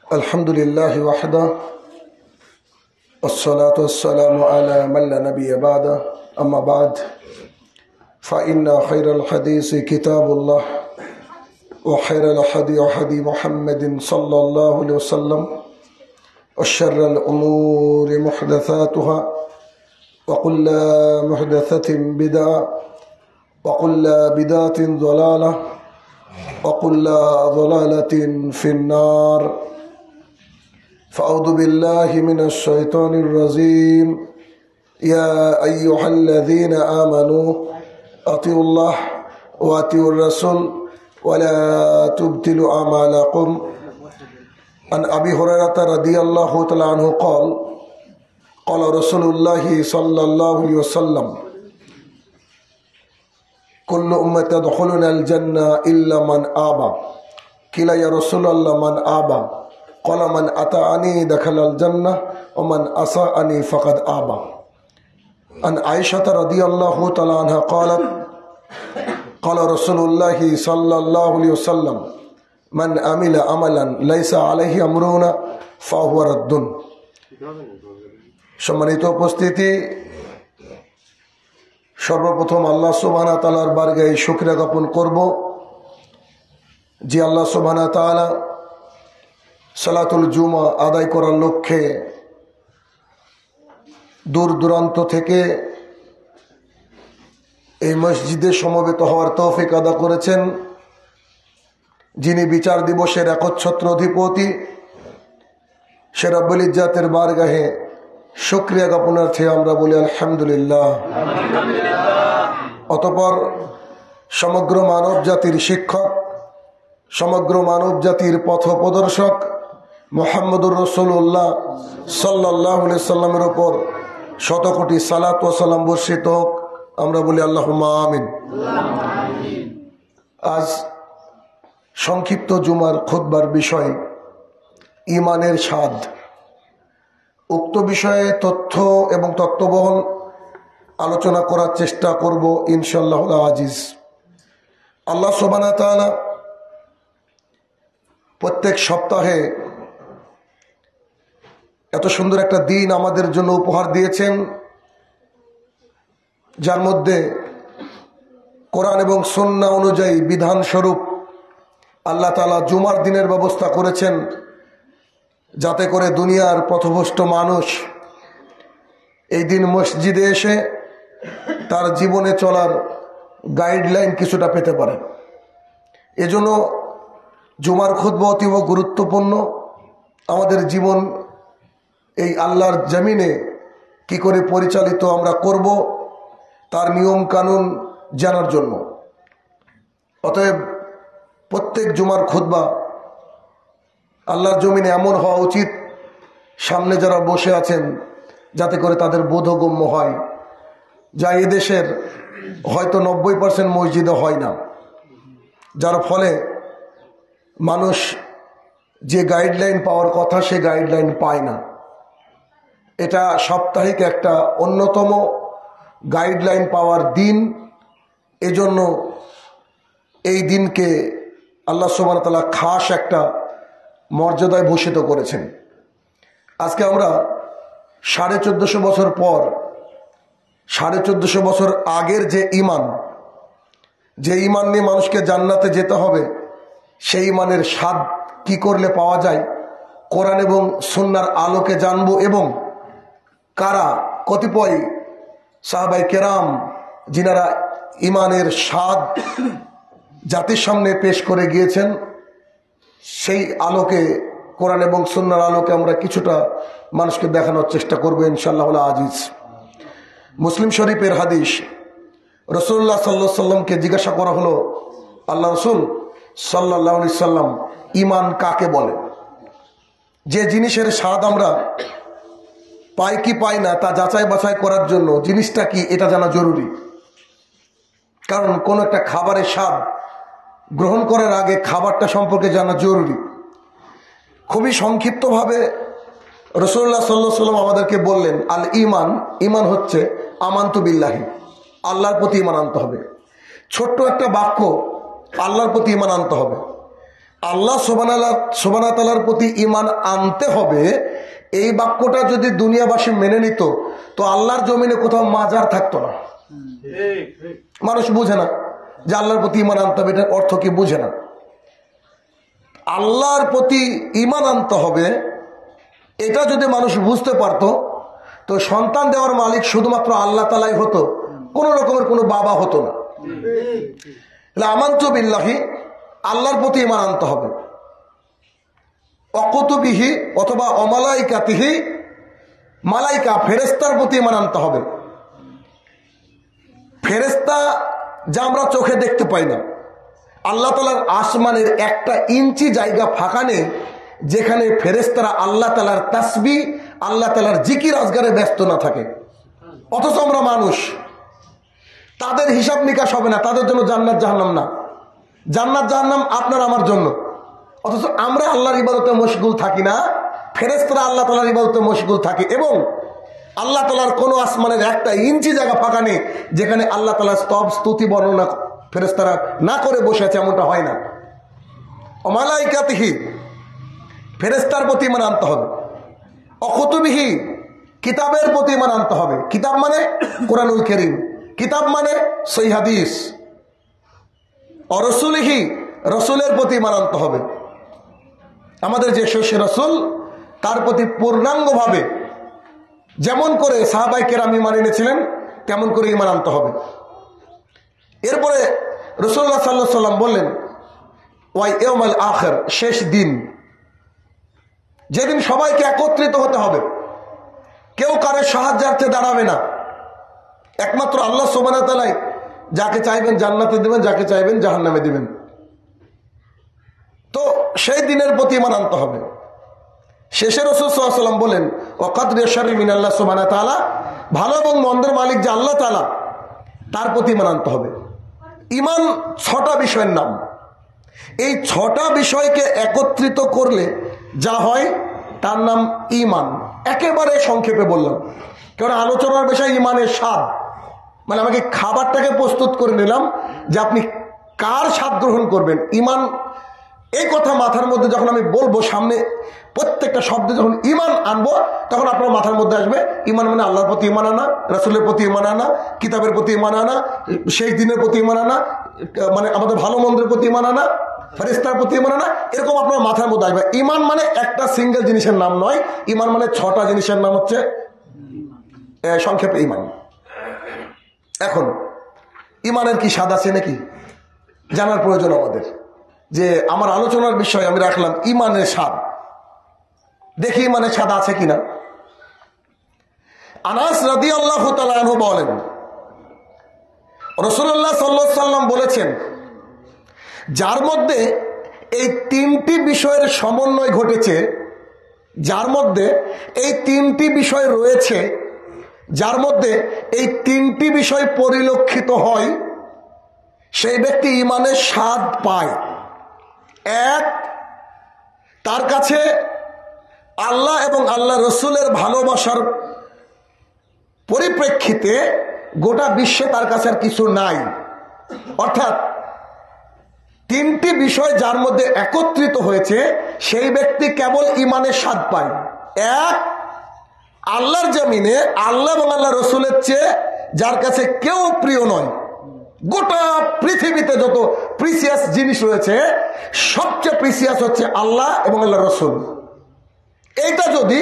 الحمد لله وحده والصلاة والسلام على من لا نبي بعده أما بعد فإن خير الحديث كتاب الله وخير الهدي هدي محمد صلى الله عليه وسلم وشر الأمور محدثاتها وكل محدثة بدعة وكل بدعة ضلالة وكل ضلالة في النار فأعوذ بالله من الشيطان الرجيم يا أيها الذين آمنوا أطيعوا الله وأطيعوا الرسول ولا تبطلوا أعمالكم عن أبي هريرة رضي الله تعالى عنه قال قال رسول الله صلى الله عليه وسلم كل أمة يدخلون الجنة إلا من آبى قيل يا رسول الله من آبى قال من أطاعني دخل الجنة ومن أساءني فقد آبى عن عائشة رضي الله تعالى عنها قالت قال رسول الله صلى الله عليه وسلم من عمل عملا ليس عليه أمرنا فهو رد সম্মানিত উপস্থিতি, সর্বপ্রথম আল্লাহ সুবহানাহু ওয়া তাআলার বারগাহে শুকরিয়া জ্ঞাপন করব যে আল্লাহ সুবহানাহু ওয়া তাআলা সালাতুল জুমা আদায় করার লক্ষ্যে দূর দূরান্ত থেকে এই মসজিদে সমবেত হওয়ার তৌফিক আদা করেছেন। যিনি বিচার দিবসের একচ্ছত্র অধিপতি সে রব্বুল ইজ্জাতের বারগাহে শুকরিয়া জ্ঞাপনার্থে আমরা বলি আলহামদুলিল্লাহ। অতঃপর সমগ্র মানব জাতির শিক্ষক, সমগ্র মানব জাতির পথ প্রদর্শক মুহাম্মদুর রাসূলুল্লাহ সাল্লাল্লাহু আলাইহি সাল্লামের উপর শত কোটি সালাত ও সালাম বর্ষিত হোক, আমরা বলি আল্লাহুম্মা আমিন। আজ সংক্ষিপ্ত জুমার খুতবার বিষয় ঈমানের স্বাদ। উক্ত বিষয়ে তথ্য এবং তত্ত্ববহল আলোচনা করার চেষ্টা করব ইনশাআল্লাহ আজিজ। আল্লাহ সুবহানাহু ওয়া তাআলা প্রত্যেক সপ্তাহে এত সুন্দর একটা দিন আমাদের জন্য উপহার দিয়েছেন, যার মধ্যে কোরআন এবং সুন্নাহ অনুযায়ী বিধানস্বরূপ আল্লাহ তাআলা জুমার দিনের ব্যবস্থা করেছেন, যাতে করে দুনিয়ার পথভ্রষ্ট মানুষ এই দিন মসজিদে এসে তার জীবনে চলার গাইডলাইন কিছুটা পেতে পারে। এজন্য জুমার খুতবা অতীব গুরুত্বপূর্ণ। আমাদের জীবন এই আল্লাহর জমিনে কি করে পরিচালিত আমরা করব তার নিয়ম কানুন জানার জন্য। অতএব প্রত্যেক জুমার খুতবা আল্লাহর জমিনে এমন হওয়া উচিত সামনে যারা বসে আছেন যাতে করে তাদের বোধগম্য হয়, যা এদেশের হয়তো 90% মসজিদে হয় না, যার ফলে মানুষ যে গাইডলাইন পাওয়ার কথা সে গাইডলাইন পায় না। এটা সাপ্তাহিক একটা অন্যতম গাইডলাইন পাওয়ার দিন। এজন্য এই দিনকে আল্লাহ সুবহানাহু ওয়া তাআলা খাস একটা মর্যাদায় ভূষিত করেছেন। আজকে আমরা 1450 বছর পর, 1450 বছর আগের যে ঈমান নিয়ে মানুষকে জান্নাতে যেতে হবে, সেই ঈমানের স্বাদ কি করলে পাওয়া যায় কোরআন এবং সুন্নাহর আলোকে জানবো, এবং কারা কতিপয় সাহাবায়ে কেরাম যিনারা ঈমানের স্বাদ জাতির সামনে পেশ করে গিয়েছেন, সেই আলোকে কোরআন এবং সুন্নাহর আলোকে আমরা কিছুটা মানুষকে দেখানোর চেষ্টা করবো ইনশাআল্লাহ আজিজ। মুসলিম শরীফের হাদিস, রাসূলুল্লাহ সাল্লাল্লাহু আলাইহি সাল্লামকে জিজ্ঞাসা করা হলো, আল্লাহ রাসূল সাল্লাল্লাহু আলাইহি সাল্লাম ঈমান কাকে বলে? যে জিনিসের স্বাদ আমরা পাই কি পাই না তা যাচাই বাছাই করার জন্য জিনিসটা কি এটা জানা জরুরি। কারণ কোন একটা খাবারের স্বাদ গ্রহণ করার আগে খাবারটা সম্পর্কে জানা জরুরি। খুবই সংক্ষিপ্তভাবে রাসূলুল্লাহ সাল্লাল্লাহু আলাইহি সাল্লাম আমাদেরকে বললেন, আল ঈমান, ঈমান হচ্ছে আমানতু বিল্লাহি, আল্লাহর প্রতি ঈমান আনতে হবে। ছোট্ট একটা বাক্য, আল্লাহর প্রতি ঈমান আনতে হবে। আল্লাহ সুবহানাহু তাআলার প্রতি ঈমান আনতে হবে, এই বাক্যটা যদি দুনিয়াবাসী মেনে নিত তো আল্লাহর জমিনে কোথাও মাজার থাকতো না। মানুষ বুঝে না যে আল্লাহর প্রতি ঈমান আনতে হবে, এটার অর্থ কি বুঝে না। আল্লাহর প্রতি ঈমান আনতে হবে এটা যদি মানুষ বুঝতে পারত তো সন্তান দেওয়ার মালিক শুধুমাত্র আল্লাহ তাআলাই হতো, কোন রকমের কোনো বাবা হতো না। আমানতু বিল্লাহি, আল্লাহর প্রতি ঈমান আনতে হবে। অকুতুবিহি অথবা অমালাইকাতিহি, মালাইকা ফেরেশতার প্রতি ঈমান আনতে হবে। ফেরেশতা যা আমরা চোখে দেখতে পাই না, আল্লাহ তাআলার আসমানের 1 ইঞ্চি জায়গা ফাঁকা নেই যেখানে ফেরেশতারা আল্লাহ তাআলার তাসবিহ, আল্লাহ তাআলার জিকির আজগারে ব্যস্ত না থাকে। অথচ আমরা মানুষ, তাদের হিসাব নিকাশ হবে না, তাদের জন্য জান্নাত জাহান্নাম না, জান্নাত জাহান্নাম আপনার আমার জন্য। অথচ আমরা আল্লাহর ইবাদতে মশগুল থাকি না, ফেরেশতারা আল্লাহ তাআলার ইবাদতে মশগুল থাকে। এবং আল্লাহ তাআলার কোনো আসমানের 1 ইঞ্চি জায়গা ফাঁকা নেই যেখানে আল্লাহ তাআলার স্তব স্তুতি বর্ণনা ফেরেশতারা না করে বসে আছে, এমনটা হয় না। মালাইকাতিহি, ফেরেশতার প্রতি ঈমান আনতে হবে। অকুতুবিহি, কিতাবের প্রতি ঈমান আনতে হবে। কিতাব মানে কোরআনুল কারীম, কিতাব মানে সহিহ হাদিস। অরসুলিহি, রসুলের প্রতি ঈমান আনতে হবে। আমাদের যে শেষ রসুল তার প্রতি পূর্ণাঙ্গভাবে যেমন করে সাহাবায়ে কেরাম ঈমান এনেছিলেন তেমন করে ঈমান আনতে হবে। এরপরে রাসূলুল্লাহ সাল্লাল্লাহু আলাইহি ওয়াসাল্লাম বললেন ওয়া ইয়াউমুল আখির, শেষ দিন, যেদিন সবাইকে একত্রিত হতে হবে, কেউ কারো সাহায্যার্থে দাঁড়াবে না, একমাত্র আল্লাহ সুবহানাহু ওয়া তাআলা যাকে চাইবেন জান্নাতে দিবেন, যাকে চাইবেন জাহান্নামে দিবেন। তো সেই দিনের প্রতি ঈমান আনতে হবে। শেষে রাসূল সাল্লাল্লাহু আলাইহি ওয়াসাল্লাম বলেন ওয়া কদরি শাররি মিনাল্লাহ সুবহানাহু ওয়া তাআলা, ভালো এবং মন্দের মালিক যে আল্লাহ তাআলা, তার প্রতি ঈমান আনতে হবে। ঈমান 6টা বিষয়ের নাম। এই 6টা বিষয়কে একত্রিত করলে যা হয় তার নাম ঈমান। একেবারে সংক্ষেপে বললাম, কারণ আলোচনার বিষয় ঈমানের স্বাদ, মানে আমাকে খাবারটাকে প্রস্তুত করে নিলাম যে আপনি কার স্বাদ গ্রহণ করবেন। ঈমান এই কথা মাথার মধ্যে যখন আমি বলবো, সামনে প্রত্যেকটা শব্দে যখন ঈমান আনবো তখন আপনার মাথার মধ্যে আসবে ঈমান মানে আল্লাহর প্রতি ঈমান আনা, রাসূলের প্রতি ঈমান আনা, কিতাবের প্রতি ঈমান আনা, শেষ দিনের প্রতি ঈমান আনা, মানে আমাদের ভালো মন্দের প্রতি ঈমান আনা, ফেরেশতার প্রতি ঈমান আনা, এরকম আপনার মাথার মধ্যে আসবে। ঈমান মানে একটা সিঙ্গেল জিনিসের নাম নয়, ঈমান মানে 6টা জিনিসের নাম হচ্ছে সংক্ষেপে ঈমান। এখন ঈমানের কি স্বাদ আছে নাকি জানার প্রয়োজন আমাদের, যে আমার আলোচনার বিষয় আমি রাখলাম ঈমানের স্বাদ। দেখি ঈমানের স্বাদ আছে কিনা। আনাস রাদিয়াল্লাহু তাআলা আনহু বলেন রাসূলুল্লাহ সাল্লাল্লাহু আলাইহি ওয়াসাল্লাম বলেছেন, যার মধ্যে এই 3টি বিষয়ের সমন্বয় ঘটেছে, যার মধ্যে এই 3টি বিষয় রয়েছে, যার মধ্যে এই 3টি বিষয় পরিলক্ষিত হয়, সেই ব্যক্তি ঈমানের স্বাদ পায়। 1, তার কাছে আল্লাহ এবং আল্লাহ রসুলের ভালোবাসার পরিপ্রেক্ষিতে গোটা বিশ্বে তার কাছে আর কিছু নাই। অর্থাৎ 3টি বিষয় যার মধ্যে একত্রিত হয়েছে সেই ব্যক্তি কেবল ঈমানের স্বাদ পায়। 1, আল্লাহর জমিনে আল্লাহ এবং আল্লাহ রসুলের চেয়ে যার কাছে কেউ প্রিয় নয়। গোটা পৃথিবীতে যত প্রিসিয়াস জিনিস রয়েছে সবচেয়ে প্রিসিয়াস হচ্ছে আল্লাহ এবং আল্লাহ রসুল। এইটা যদি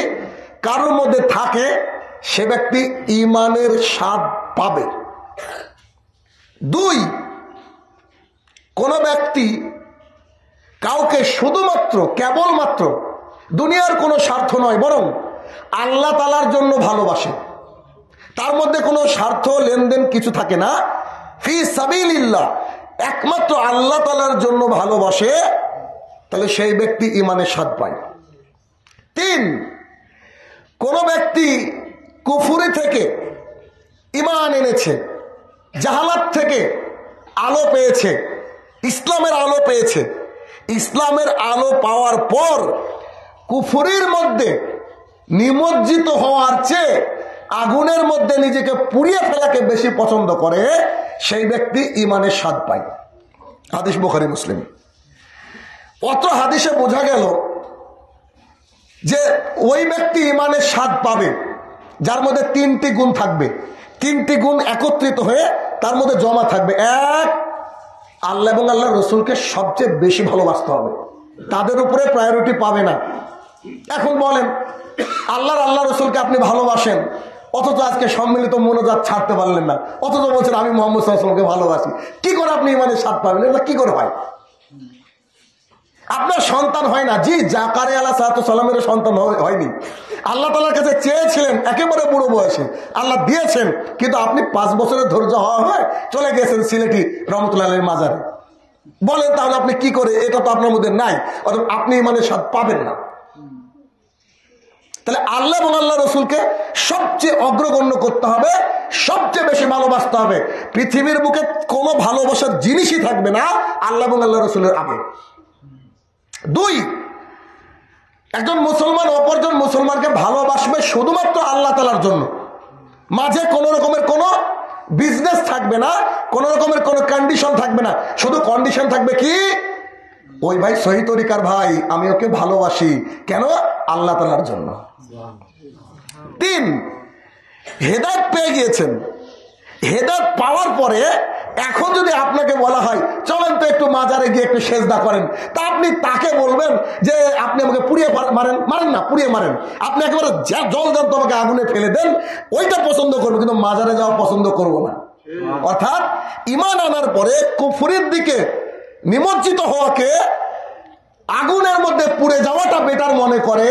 কারোর মধ্যে থাকে সে ব্যক্তি ঈমানের স্বাদ পাবে। 2, কোন ব্যক্তি কাউকে শুধুমাত্র কেবলমাত্র দুনিয়ার কোনো স্বার্থ নয় বরং আল্লাহ তাআলার জন্য ভালোবাসে, তার মধ্যে কোনো স্বার্থ লেনদেন কিছু থাকে না, ফি সাবিলিল্লাহ, একমাত্র আল্লাহ তাআলার জন্য ভালোবাসে, তাহলে সেই ব্যক্তি ঈমানের স্বাদ পায়। 3, কোন ব্যক্তি কুফরি থেকে ঈমান এনেছে, জাহালাত থেকে আলো পেয়েছে, ইসলামের আলো পেয়েছে, ইসলামের আলো পাওয়ার পর কুফরির মধ্যে নিমজ্জিত হওয়ার চেয়ে আগুনের মধ্যে নিজেকে পুড়িয়ে ফেলাকে বেশি পছন্দ করে, সেই ব্যক্তি ঈমানের স্বাদ পায়। হাদিস বুখারী মুসলিম। অত্র হাদিসে বোঝা গেল যে ওই ব্যক্তি ইমানের স্বাদ পাবে যার মধ্যে তিনটি গুণ থাকবে, তিনটি গুণ একত্রিত হয়ে তার মধ্যে জমা থাকবে। এক, আল্লাহ এবং আল্লাহ রসুলকে সবচেয়ে বেশি ভালোবাসতে হবে, তাদের উপরে প্রায়োরিটি পাবে না। এখন বলেন, আল্লাহ রসুলকে আপনি ভালোবাসেন, অথচ আজকে সম্মিলিত মোনাজাত ছাড়তে পারলেন না, অথচ বলছেন আমি মুহাম্মদ সাল্লাল্লাহু আলাইহি ওয়াসাল্লামকে ভালোবাসি। কি করে আপনি ইমানের স্বাদ পাবেন? এটা কি করে হয়? আপনার সন্তান হয় না। জি, জাকারিয়া আলাইহিস সালামের সন্তান হয়নি। আল্লাহ তাআলার কাছে চেয়েছিলেন একেবারে বুড়ো বয়সে, আল্লাহ দিয়েছেন, কিন্তু আপনি 5 বছরের ধৈর্য হওয়া হয় চলে গেছেন সিলেটি রহমতুল্লাহ আলাইহির মাজারে। বলেন তাহলে আপনি কি করে? এটা তো আপনার মধ্যে নাই, অথবা আপনি ইমানের স্বাদ পাবেন না। তাহলে আল্লাহ এবং আল্লাহ রসুলকে সবচেয়ে অগ্রগণ্য করতে হবে, সবচেয়ে বেশি ভালোবাসতে হবে। পৃথিবীর বুকে কোনো ভালোবাসার জিনিসই থাকবে না আল্লাহ এবং আল্লাহ রসুলের আগে। 2, একজন মুসলমান অপরজন মুসলমানকে ভালোবাসবে শুধুমাত্র আল্লাহ তাআলার জন্য। মাঝে কোনো রকমের কোনো বিজনেস থাকবে না, কোনো রকমের কোনো কন্ডিশন থাকবে না। শুধু কন্ডিশন থাকবে কি, ওই ভাই সহি তরিকার ভাই, আমি ওকে ভালোবাসি, কেন? আল্লাহ তাআলার জন্য। 3, হেদায়েত পেয়ে গিয়েছেন, হেদায়েত পাওয়ার পরে এখন যদি আপনাকে বলা হয় চলেন তো একটু মাজারে গিয়ে একটু সেজদা করেন, তা আপনি তাকে বলবেন যে আপনি আমাকে পুড়িয়ে মারেন? মারেন না, পুড়িয়ে মারেন। আপনি একেবারে জল দেন, তোমাকে আগুনে ফেলে দেন, ওইটা পছন্দ করবো, কিন্তু মাজারে যাওয়া পছন্দ করবো না। অর্থাৎ ঈমান আনার পরে কুফরির দিকে নিমজ্জিত হওয়াকে আগুনের মধ্যে পুড়ে যাওয়াটা বেটার মনে করে,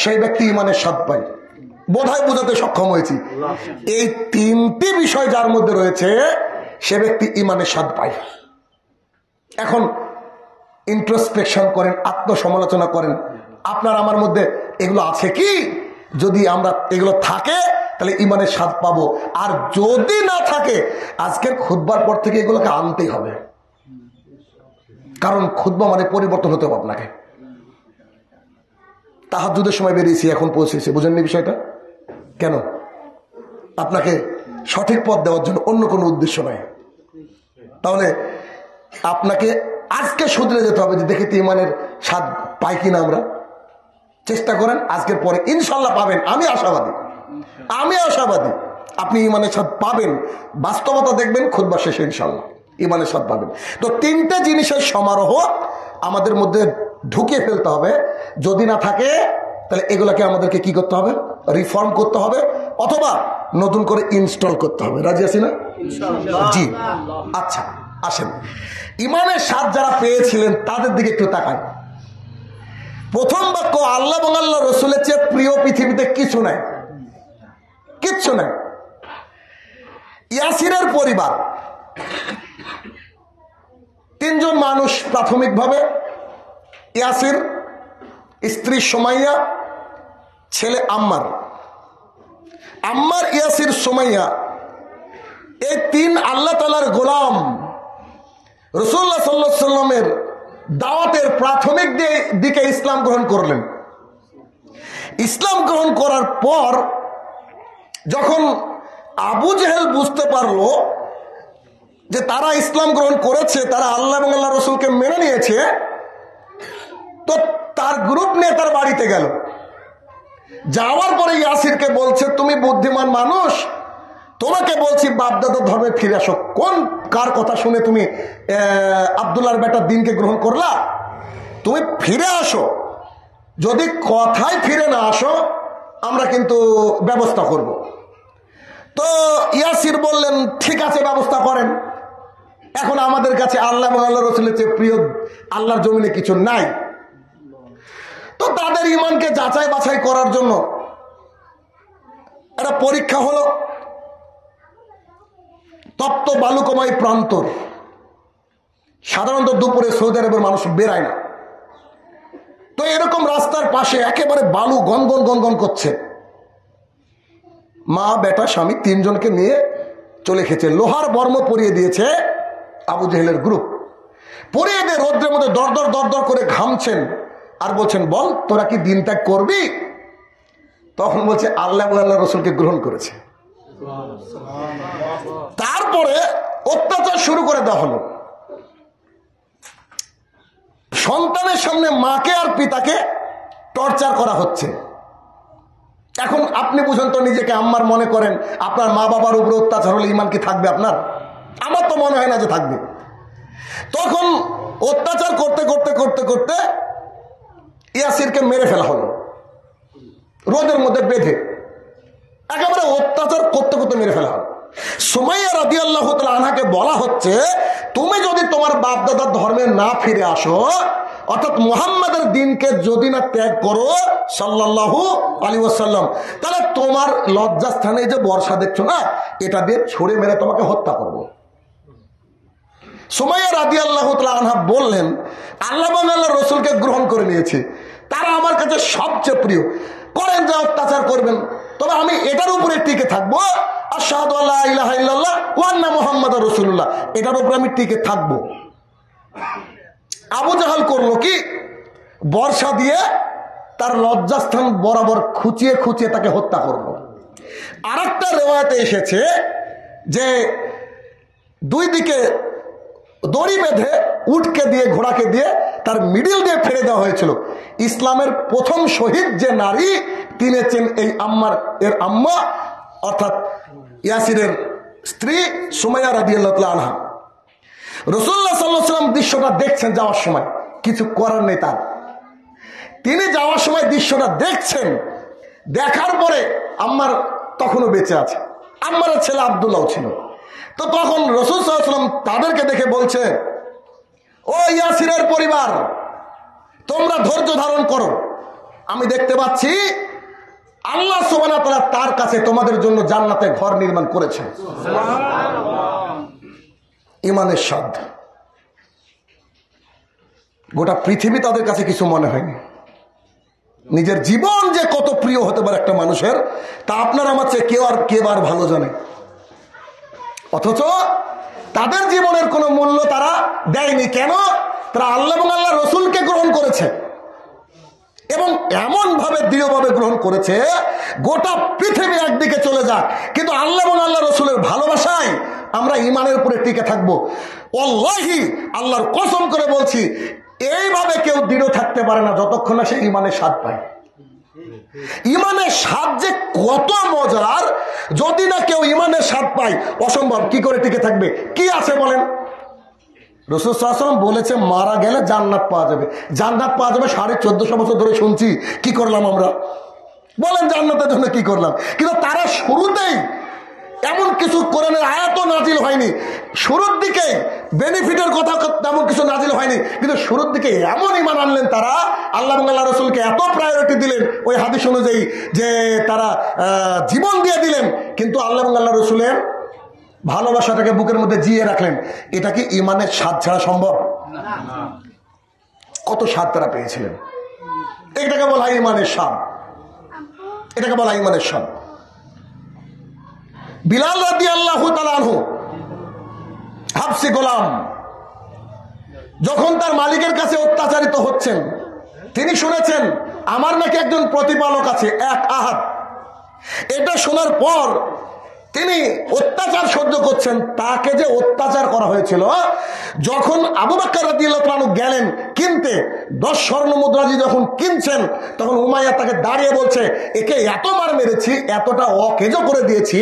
সেই ব্যক্তি ঈমানের স্বাদ পায়। বোধহয় বোঝাতে সক্ষম হয়েছি। এই 3টি বিষয় যার মধ্যে রয়েছে সে ব্যক্তি ঈমানের স্বাদ পায়। এখন ইন্ট্রোস্পেকশন করেন, আত্মসমালোচনা করেন, আপনার আমার মধ্যে এগুলো আছে কি? যদি আমরা এগুলো থাকে তাহলে ঈমানের স্বাদ পাবো, আর যদি না থাকে আজকের খুতবার পর থেকে এগুলোকে আনতেই হবে। কারণ খুতবা মানে পরিবর্তন হতে হবে আপনাকে। তাহাজ্জুদের সময় বেরিয়েছি, এখন পৌঁছেছি, বুঝেননি বিষয়টা? কেন? আপনাকে সঠিক পথ দেওয়ার জন্য, অন্য কোনো উদ্দেশ্য নয়। তাহলে আপনাকে আজকে শুধরে যেতে হবে যে দেখি ঈমানের স্বাদ পাই কিনা আমরা। চেষ্টা করেন, আজকের পরে ইনশাল্লাহ পাবেন। আমি আশাবাদী আপনি ঈমানের স্বাদ পাবেন। বাস্তবতা দেখবেন খুতবা শেষে ইনশাল্লাহ ঈমানের স্বাদ পাবেন। তো 3টে জিনিসের সমারোহ আমাদের মধ্যে ঢুকিয়ে ফেলতে হবে। যদি না থাকে তাহলে এগুলাকে আমাদেরকে কি করতে হবে? রিফর্ম করতে হবে, অথবা নতুন করে ইনস্টল করতে হবে। রাজি আছি না? জি। আচ্ছা, আসেন ঈমানের স্বাদ যারা পেয়েছিলেন তাদের দিকে একটু তাকায়। প্রথম বাক্য, আল্লাহ এবং আল্লাহ রসুলের চেয়ে প্রিয় পৃথিবীতে কিছু নাই, কিচ্ছু নাই। ইয়াসিরের পরিবার, 3 জন মানুষ প্রাথমিকভাবে, ইয়াসির, স্ত্রী সুমাইয়া, ছেলে আম্মার। ইয়াসির, সুমাইয়া, এই 3 আল্লাহ তাআলার গোলাম। রাসূলুল্লাহ সাল্লাল্লাহু আলাইহি ওয়াসাল্লামের দাওয়াতের প্রাথমিক দিকে ইসলাম গ্রহণ করলেন। ইসলাম গ্রহণ করার পর যখন আবু জেহেল বুঝতে পারলো যে তারা ইসলাম গ্রহণ করেছে, তারা আল্লাহ এবং আল্লাহ রসুলকে মেনে নিয়েছে, তো তার গ্রুপ নিয়ে তার বাড়িতে গেল। যাওয়ার পরে ইয়াসিরকে বলছে, তুমি বুদ্ধিমান মানুষ, তোমাকে বলছি বাপদাদার ধর্মে ফিরে আসো। কার কথা শুনে তুমি আব্দুল্লাহর বেটার দিনকে গ্রহণ করলা? তুমি ফিরে আসো। যদি কথায় ফিরে না আসো আমরা কিন্তু ব্যবস্থা করব। তো ইয়াসির বললেন, ঠিক আছে, ব্যবস্থা করেন। এখন আমাদের কাছে আল্লাহ এবং আল্লাহ রসুলের চেয়ে প্রিয় আল্লাহর জমিনে কিছু নাই। তো তাদের ঈমানকে যাচাই বাছাই করার জন্য একটা পরীক্ষা হলো। তপ্ত বালুকময় প্রান্তর, সাধারণত দুপুরে সৌদি আরবের মানুষ বেরায় না। তো এরকম রাস্তার পাশে একেবারে বালু গনগন গনগন করছে। মা, বেটা, স্বামী 3 জনকে নিয়ে চলে গেছে। লোহার বর্ম পরিয়ে দিয়েছে আবু জেহেলের গ্রুপ, পরিয়ে দিয়ে রোদ্রের মধ্যে দরদর দরদর করে ঘামছেন আর বলছেন, বল তোরা কি দিন ত্যাগ করবি? তখন বলছে আল্লাহ এবং আল্লাহ রসুলকে গ্রহণ করেছে। তারপরে অত্যাচার শুরু করে দেওয়া হলো। সন্তানের সামনে মাকে আর পিতাকে টর্চার করা হচ্ছে। এখন আপনি বুঝেন তো নিজেকে, আম্মার মনে করেন আপনার মা বাবার উপরে অত্যাচার হলে ইমান কি থাকবে আপনার? আমার তো মনে হয় না যে থাকবে। তখন অত্যাচার করতে করতে করতে করতে ইয়াসিরকে মেরে ফেলা হলো রোদের মধ্যে বেঁধে, একেবারে অত্যাচার করতে করতে মেরে ফেলা হলো। সুমাইয়া রাদিয়াল্লাহু তাআলা আনহাকে বলা হচ্ছে, তুমি যদি তোমার বাপ দাদার ধর্মে না ফিরে আসো, অর্থাৎ মুহাম্মাদের দিনকে যদি না ত্যাগ করো সাল্লাল্লাহু আলাইহি ওয়াসাল্লাম, তাহলে তোমার লজ্জাস্থানে যে বর্ষা দেখছো না, এটা দিয়ে ছুঁড়ে মেরে তোমাকে হত্যা করবো। সুমাইয়া রাদিয়াল্লাহু তাআলা আনহা বললেন, আল্লাহ এবং আল্লাহর রাসূলকে গ্রহণ করে নিয়েছি, তারা আমার কাছে সবচেয়ে প্রিয়। করেন যা অত্যাচার করবেন, তবে আমি এটার উপরে টিকে থাকবো, আশহাদু আল্লা ইলাহা ইল্লাল্লাহ ওয়া আন্না মুহাম্মাদুর রাসূলুল্লাহ, এটার উপরে আমি টিকে থাকবো। আবু জাহাল করলো কি, বর্ষা দিয়ে তার লজ্জাস্থান বরাবর খুঁচিয়ে খুঁচিয়ে তাকে হত্যা করলো। আর একটা রেওয়ায়েতে এসেছে যে দুই দিকে দড়ি বেঁধে উটকে দিয়ে ঘোড়াকে দিয়ে তার মিডিল দিয়ে ফেলে দেওয়া হয়েছিল। ইসলামের প্রথম শহীদ যে নারী, তিনি হচ্ছেন এই আম্মার এর আম্মা, অর্থাৎ ইয়াসিরের স্ত্রী সুমাইয়া রাদিয়াল্লাহু তাআলা আনহা। রাসূলুল্লাহ সাল্লাল্লাহু আলাইহি ওয়াসাল্লাম দৃশ্যটা দেখছেন যাওয়ার সময়, কিছু করার নেই তার। তিনি যাওয়ার সময় দৃশ্যটা দেখছেন, দেখার পরে আম্মার তখনও বেঁচে আছে, আম্মার ছেলে আব্দুল্লাহ ছিল। তো তখন রাসূল সাল্লাল্লাহু আলাইহি ওয়াসাল্লাম তাদেরকে দেখে বলছে, ও ইয়াসিরের পরিবার, তোমরা ধৈর্য ধারণ করো, আমি দেখতে পাচ্ছি আল্লাহ সুবহানাহু ওয়া তাআলা তার কাছে তোমাদের জন্য জান্নাতে ঘর নির্মাণ করেছেন। ইমানের স্বাদ, গোটা পৃথিবী তাদের কাছে কিছু মনে হয়নি। নিজের জীবন যে কত প্রিয় হতে পারে একটা মানুষের, তা আপনার আমার চেয়ে কেউ আর ভালো জানে। অথচ তাদের জীবনের কোনো মূল্য তারা দেয়নি। কেন? তারা আল্লাহ এবং আল্লাহ রসুলকে গ্রহণ করেছে, এবং এমন ভাবে দৃঢ়ভাবে গ্রহণ করেছে, গোটা পৃথিবী একদিকে চলে যাক, কিন্তু আল্লাহ এবং আল্লাহ রসুলের ভালোবাসায় আমরা ইমানের উপরে টিকে থাকবো। ওয়াল্লাহি, আল্লাহর কসম করে বলছি, এইভাবে কেউ দৃঢ় থাকতে পারে না যতক্ষণ না সে ইমানের স্বাদ পায়। ইমানের স্বাদ যে কত মজার, যদি না কেউ ইমানের স্বাদ পায়, অসম্ভব। কি করে টিকে থাকবে? কি আছে বলেন? রাসূল সাল্লাল্লাহু আলাইহি ওয়াসাল্লাম বলেছে, মারা গেলে জান্নাত পাওয়া যাবে। জান্নাত পাওয়া যাবে 1450 বছর ধরে শুনছি, কি করলাম আমরা? বলেন জান্নাতের জন্য কি করলাম? কিন্তু তারা শুরুতেই এমন কিছু কোরআনের আয়াতও নাজিল হয়নি, শুরুর দিকে বেনিফিটের কথা তেমন কিছু নাজিল হয়নি, কিন্তু শুরুর দিকে এমন ইমান আনলেন তারা, আল্লাহ এবং আল্লাহ রসুলকে এত প্রায়োরিটি দিলেন ওই হাদিস অনুযায়ী যে তারা জীবন দিয়ে দিলেন, কিন্তু আল্লাহ এবং আল্লাহ রসুলের ভালোবাসাটাকে বুকের মধ্যে জিয়ে রাখলেন। এটা কি ইমানের স্বাদ ছাড়া সম্ভব? কত স্বাদ তারা পেয়েছিলেন। এটাকে বলা হয় ইমানের স্বাদ, এটাকে বলা হয় ইমানের স্বাদ। বিলাল রাদিয়াল্লাহু তাআলা আনহু, হাবশী গোলাম, যখন তার মালিকের কাছে অত্যাচারিত হচ্ছেন, তিনি শুনেছেন আমার নাকি একজন প্রতিপালক আছে, এক আহাদ। এটা শোনার পর তিনি অত্যাচার সহ্য করছেন। তাকে যে অত্যাচার করা হয়েছিল, যখন আবু বকর রাদিয়াল্লাহু তাআলা গেলেন কিনতে, 10 স্বর্ণ মুদ্রা দিয়ে যখন কিনছেন, তখন উমাইয়া তাকে দাঁড়িয়ে বলছে, একে এত মার মেরেছি, এতটা অকেজো করে দিয়েছি,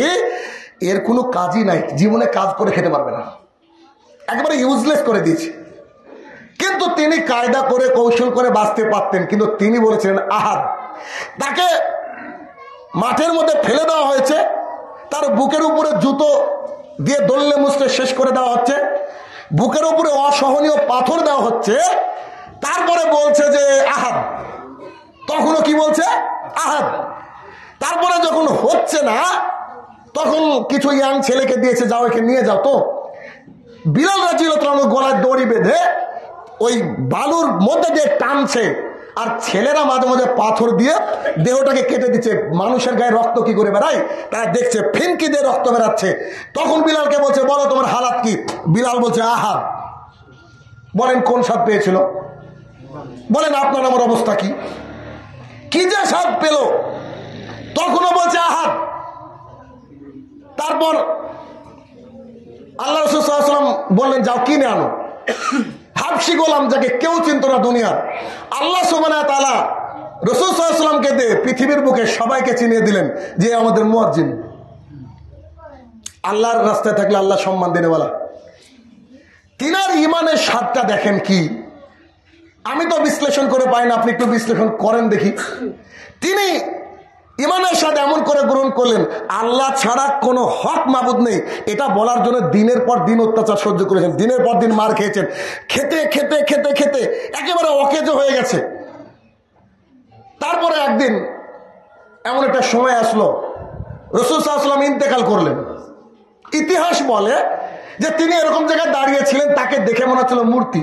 এর কোনো কাজই নাই, জীবনে কাজ করে খেতে পারবে না, একেবারে ইউজলেস করে দিয়েছি। কিন্তু তিনি কায়দা করে কৌশল করে বাঁচতে পারতেন, কিন্তু তিনি বলেছিলেন আহাদ। তাকে মাঠের মধ্যে ফেলে দেওয়া হয়েছে, তার বুকের উপরে জুতো দিয়ে দললে মুছলে শেষ করে দেওয়া হচ্ছে, বুকের উপরে অসহনীয় পাথর দেওয়া হচ্ছে, তারপরে বলছে যে আহাদ। তখনও কি বলছে? আহাদ। তারপরে যখন হচ্ছে না, তখন কিছু ইয়াং ছেলেকে দিয়েছে, যাও একে নিয়ে যাও। তো বিলাল রাদিয়াল্লাহু তাআলা গলায় দড়ি বেঁধে ওই বালুর মধ্যে দিয়ে টানছে, আর ছেলেরা মাঝে মাঝে পাথর দিয়ে দেহটাকে কেটে দিচ্ছে। মানুষের গায়ে রক্ত কি করে বেড়ায় তারা দেখছে, ফিনকি দিয়ে রক্ত বেড়াচ্ছে। তখন বিলালকে বলছে, বলো তোমার হালাত কি? বিলাল বলছে আহাদ। বলেন কোন স্বাদ পেয়েছিল? বলেন আপনার আমার অবস্থা কি? কি যে স্বাদ পেল? তখনও বলছে আহাদ। তারপর আল্লাহ রাসূল সাল্লাল্লাহু আলাইহি ওয়াসাল্লাম বললেন, যাও কিনে আনো। হাবশি গোলাম যাকে কেউ চিনত না দুনিয়ার, আল্লাহ সুবহানাহু ওয়া তাআলা রাসূল সাল্লাল্লাহু আলাইহি ওয়াসাল্লামকে দিয়ে পৃথিবীর বুকে সবাইকে চিনিয়ে দিলেন যে আমাদের মুয়াজ্জিন। আল্লাহর রাস্তায় থাকলে আল্লাহ সম্মান দেনেওয়ালা। তিনার ইমানের স্বাদটা দেখেন কি, আমি তো বিশ্লেষণ করে পাই না, আপনি একটু বিশ্লেষণ করেন দেখি। তিনি ইমানের সাথে এমন করে গ্রহণ করলেন, আল্লাহ ছাড়া কোনো হক মাবুদ নেই এটা বলার জন্য দিনের পর দিন অত্যাচার সহ্য করেছেন, দিনের পর দিন মার খেয়েছেন, খেতে খেতে খেতে খেতে একেবারে অকেজো হয়ে গেছে। তারপরে একদিন এমন একটা সময় আসলো, রাসূল সাল্লাল্লাহু আলাইহি ওয়াসাল্লাম ইন্তেকাল করলেন। ইতিহাস বলে যে তিনি এরকম জায়গায় দাঁড়িয়েছিলেন, তাকে দেখে মনে হচ্ছিল মূর্তি,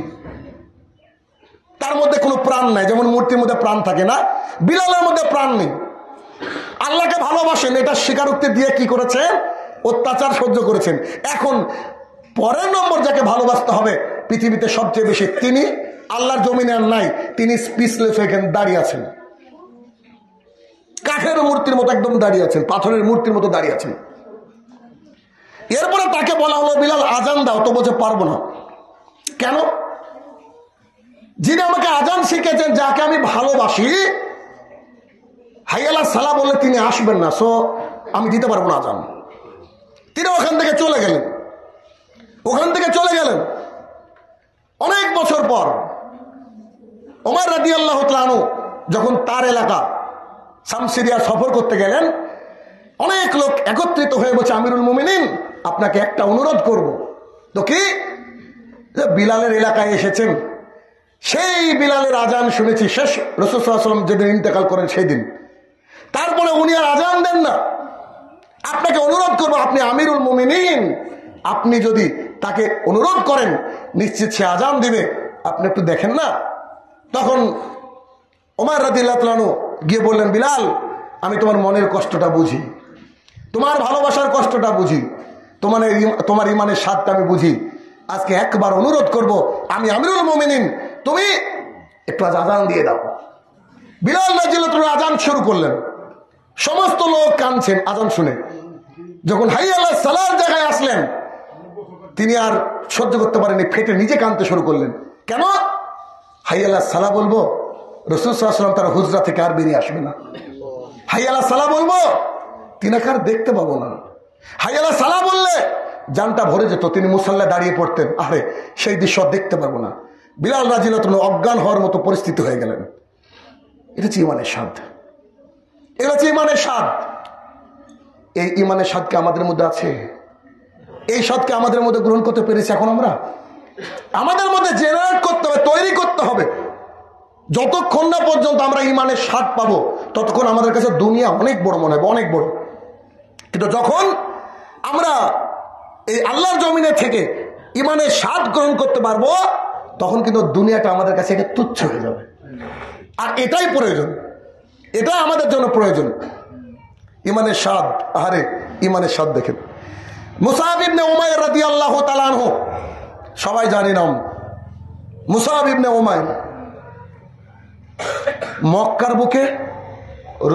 তার মধ্যে কোনো প্রাণ নাই। যেমন মূর্তির মধ্যে প্রাণ থাকে না, বিলালের মধ্যে প্রাণ নেই। আল্লাহকে ভালোবাসেন এটা স্বীকারোক্তি দিয়ে কি করেছেন, অত্যাচার সহ্য করেছেন। এখন পরের নম্বর যাকে ভালোবাসতে হবে পৃথিবীতে সবচেয়ে বেশি, তিনি আল্লাহর জমিনে আর নাই, তিনি স্পিচলেস হয়ে দাঁড়িয়ে আছেন, কাঠের মূর্তির মতো একদম দাঁড়িয়ে আছেন, পাথরের মূর্তির মতো দাঁড়িয়ে আছেন। এরপরে তাকে বলা হলো বিলাল আজান দাও, তো বলছে পারবো না। কেন? যিনি আমাকে আজান শিখেছেন, যাকে আমি ভালোবাসি, হাইয়ালা সালা বললে তিনি আসবেন না, সো আমি দিতে পারবো না আজান। তিনি ওখান থেকে চলে গেলেন। অনেক বছর পর ওমর রাদিয়াল্লাহু তাআলা আনহু যখন তার এলাকা শামসিরিয়া সফর করতে গেলেন, অনেক লোক একত্রিত হয়ে বলছে, আমিরুল মুমিনিন আপনাকে একটা অনুরোধ করব। তো কি? যে বিলালের এলাকায় এসেছেন, সেই বিলালের আজান শুনেছি শেষ রাসূল সাল্লাল্লাহু আলাইহি ওয়াসাল্লাম যেদিন ইন্তেকাল করেন সেই দিন, তারপরে উনি আর আজান দেন না। আপনাকে অনুরোধ করবো, আপনি আমিরুল মুমিনিন, আপনি যদি তাকে অনুরোধ করেন নিশ্চিত সে আজান দিবে, আপনি একটু দেখেন না। তখন ওমর রাদিয়াল্লাহু তাআলা আনহু গিয়ে বললেন, বিলাল আমি তোমার মনের কষ্টটা বুঝি, তোমার ভালোবাসার কষ্টটা বুঝি, তোমার ইমানের স্বাদটা আমি বুঝি। আজকে একবার অনুরোধ করব, আমি আমিরুল মুমিনিন, তুমি একটু আজান দিয়ে দাও। বিলাল রাদিয়াল্লাহু তাআলা আজান শুরু করলেন, সমস্ত লোক কাঁদছেন আজান শুনে। যখন হাইয়া আলাস সালার জায়গায় আসলেন, তিনি আর সহ্য করতে পারেননি, ফেটে নিজে কাঁদতে শুরু করলেন। কেন? হাইয়া আলাস সালা বলবো, রাসূল সাল্লাল্লাহু আলাইহি ওয়াসাল্লাম তার হুজরা থেকে আর বেরিয়ে আসবে না। হাইয়া আলাস সালা বলবো, তিনাকে আর দেখতে পাবো না। হাইয়া আলাস সালা বললে জানটা ভরে যেত, তিনি মুসাল্লায় দাঁড়িয়ে পড়তেন, আরে সেই দৃশ্য দেখতে পাবো না। বিলাল রাদিয়াল্লাহু তাআলা অজ্ঞান হওয়ার মতো পরিস্থিতি হয়ে গেলেন। এটা হচ্ছে ইমানের স্বাদ, এটা হচ্ছে ইমানের স্বাদ। এই ইমানের স্বাদকে আমাদের মধ্যে আছে, এই স্বাদকে আমাদের মধ্যে গ্রহণ করতে পেরেছি। এখন আমরা আমাদের মধ্যে জেনারেট করতে হবে, তৈরি করতে হবে। যতক্ষণ না পর্যন্ত আমরা ইমানের স্বাদ পাবো ততক্ষণ আমাদের কাছে দুনিয়া অনেক বড় মনে হবে, অনেক বড়। কিন্তু যখন আমরা এই আল্লাহর জমিনে থেকে ইমানের স্বাদ গ্রহণ করতে পারবো, তখন কিন্তু দুনিয়াটা আমাদের কাছে এটা তুচ্ছ হয়ে যাবে। আর এটাই প্রয়োজন, এটা আমাদের জন্য প্রয়োজন, ইমানের স্বাদ। আরে ইমানের স্বাদ দেখেন, মুসআব ইবনে উমাইর রাদিয়াল্লাহু তাআলা আনহু, সবাই জানি নাম মুসআব ইবনে উমাইর। মক্কার বুকে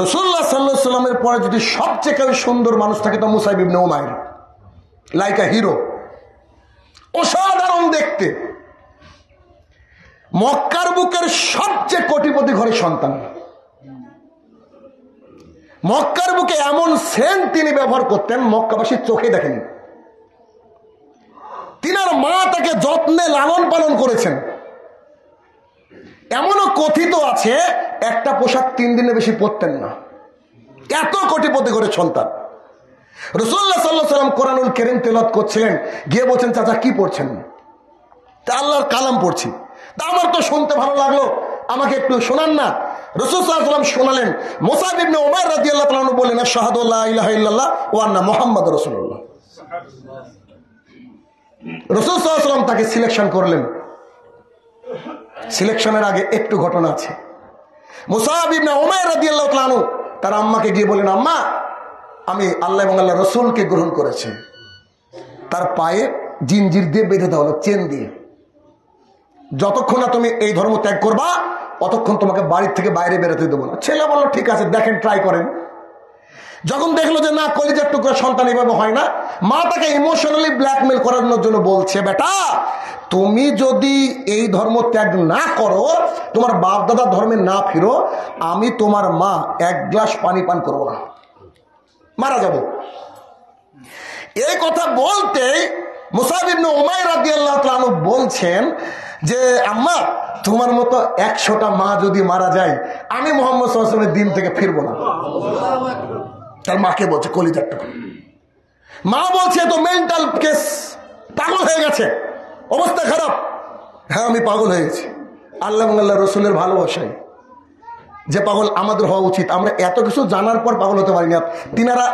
রাসূলুল্লাহ সাল্লাল্লাহু আলাইহি ওয়াসাল্লামের পরে যদি সবচেয়ে কেউ সুন্দর মানুষ থাকে তো মুসআব ইবনে উমাইর, লাইক আ হিরো, অসাধারণ দেখতে। মক্কার বুকের সবচেয়ে কোটিপতি ঘরের সন্তান। মক্কার বুকে এমন সেন্ট তিনি ব্যবহার করতেন মক্কাবাসীর চোখে দেখেনি। তিনার মা তাকে যত্নে লালন পালন করেছেন। এমনও কথিত আছে একটা পোশাক 3 দিনে বেশি পরতেন না, এত কোটিপতি ঘরের সন্তান। রাসূলুল্লাহ সাল্লাল্লাহু আলাইহি ওয়াসাল্লাম কোরআনুল কারীম তেলাওয়াত করছিলেন, গিয়ে বলছেন, চাচা কি পড়ছেন? তা আল্লাহর কালাম পড়ছি। তা আমার তো শুনতে ভালো লাগলো, আমাকে একটু শোনান না। রাসূল সাল্লাল্লাহু আলাইহি ওয়াসাল্লাম শোনালেন। মুসআব ইবনে উমাইর রাদিয়াল্লাহু তাআলা আনহু বললেন, আশহাদু আল্লা ইলাহা ইল্লাল্লাহ ওয়া আন্না মুহাম্মাদুর রাসূলুল্লাহ। রাসূল সাল্লাল্লাহু আলাইহি ওয়াসাল্লাম তাকে সিলেকশন করলেন। সিলেকশনের আগে একটু ঘটনা আছে। মুসআব ইবনে উমাইর রাদিয়াল্লাহু তাআলা আনহু তার আম্মাকে গিয়ে বলেন, আম্মা আমি আল্লাহ এবং আল্লাহ রসুলকে গ্রহণ করেছি। তার পায়ে জিনজির দিয়ে বেঁধে দেওয়া হলো, চেন দিয়ে। যতক্ষণ না তুমি এই ধর্ম ত্যাগ করবা অতক্ষণ তোমাকে বাড়ির থেকে বাইরে বেরোতে দেবো না। ছেলে বললো ঠিক আছে, দেখেন, ট্রাই করেন। যখন দেখলো যে না, কলিজার টুকরা সন্তান এভাবে হয় না, মা তাকে ইমোশনালি ব্ল্যাকমেল করানোর জন্য বলছে, বেটা তুমি যদি এই ধর্ম ত্যাগ না করো, তোমার বাপ দাদার ধর্মে না ফিরো, আমি তোমার মা এক গ্লাস পানি পান করবো না, মারা যাব। এই কথা বলতেই মুসাব ইবনে উমাইর রাদিয়াল্লাহু তাআলা আনহু বলছেন যে আম্মা, তোমার মতো 100টা মা যদি মারা যায়, আমি মুহাম্মদ সাল্লাল্লাহু আলাইহি ওয়াসাল্লামের দিন থেকে ফিরবো না। তার মাকে বলছে, কলিজার টুকরো। মা বলছে তো মেন্টাল কেস, পাগল হয়ে গেছে, অবস্থা খারাপ। হ্যাঁ, আমি পাগল হয়ে গেছি আল্লাহ এবং আল্লাহ রসুলের ভালোবাসায়। যে পাগল আমাদের হওয়া উচিত। আমরা এত কিছু জানার পর পাগল হতে পারিনি। তিনারা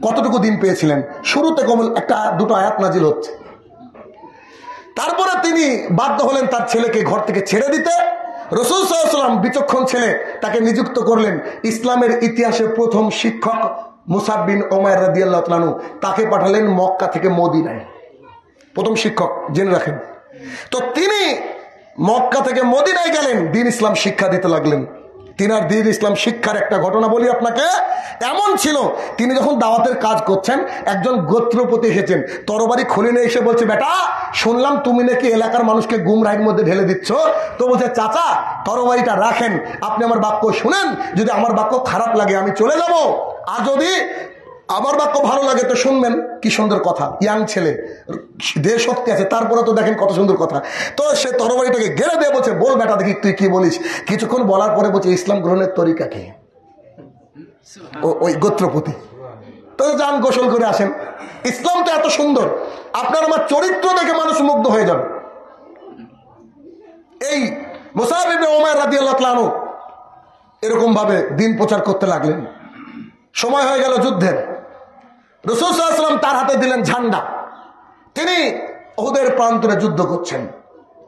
কতটুকু দিন পেয়েছিলেন? শুরুতে কেবল একটা দুটো আয়াত নাজিল হচ্ছে, তারপরে তিনি বাধ্য হলেন তার ছেলেকে ঘর থেকে ছেড়ে দিতে। রাসূল সাল্লাল্লাহু আলাইহি ওয়াসাল্লাম বিচক্ষণ ছেলে, তাকে নিযুক্ত করলেন ইসলামের ইতিহাসে প্রথম শিক্ষক মুসাব বিন উমাইর রাদিয়াল্লাহু তাআলা আনহু। তাকে পাঠালেন মক্কা থেকে মদিনায়, প্রথম শিক্ষক, জেনে রাখেন। তো তিনি মক্কা থেকে মদিনায় গেলেন, দ্বীন ইসলাম শিক্ষা দিতে লাগলেন। তিনার দ্বীন ইসলাম শিক্ষার একটা ঘটনা বলি আপনাকে। এমন ছিল, তিনি যখন দাওয়াতের কাজ করছেন, একজন গোত্রপতি এসেছেন, তরবারি খুলে নিয়ে এসে বলছে, বেটা শুনলাম তুমি নাকি এলাকার মানুষকে গুমরাহির মধ্যে ঢেলে দিচ্ছ। তো বলছে, চাচা তরবারিটা রাখেন, আপনি আমার বাক্য শুনেন, যদি আমার বাক্য খারাপ লাগে আমি চলে যাব, আর যদি আমার বাক্য ভালো লাগে তো শুনবেন। কি সুন্দর কথা, ইয়াং ছেলে, দেহ শক্তি আছে, তারপরে তো দেখেন কত সুন্দর কথা। তো সে তরবারিটাকে গেড়ে দিয়ে বলছে, বল বেটা দেখি তুই কি বলিস। কিছুক্ষণ বলার পরে বলছে, ইসলাম গ্রহণের তরিকা কি? ওই গোত্রপতি তো যান, গোসল করে আসেন। ইসলামটা এত সুন্দর, আপনার আমার চরিত্র দেখে মানুষ মুগ্ধ হয়ে যাবে। এই মুসাব ইবনে উমাইর রাদিয়াল্লাহু তাআলা আনহু এরকম ভাবে দিন প্রচার করতে লাগলেন। সময় হয়ে গেল যুদ্ধের। রাসূল সাল্লাল্লাহু আলাইহি ওয়াসাল্লাম তার হাতে দিলেন ঝান্ডা। তিনি উহুদের প্রান্তরে যুদ্ধ করছেন,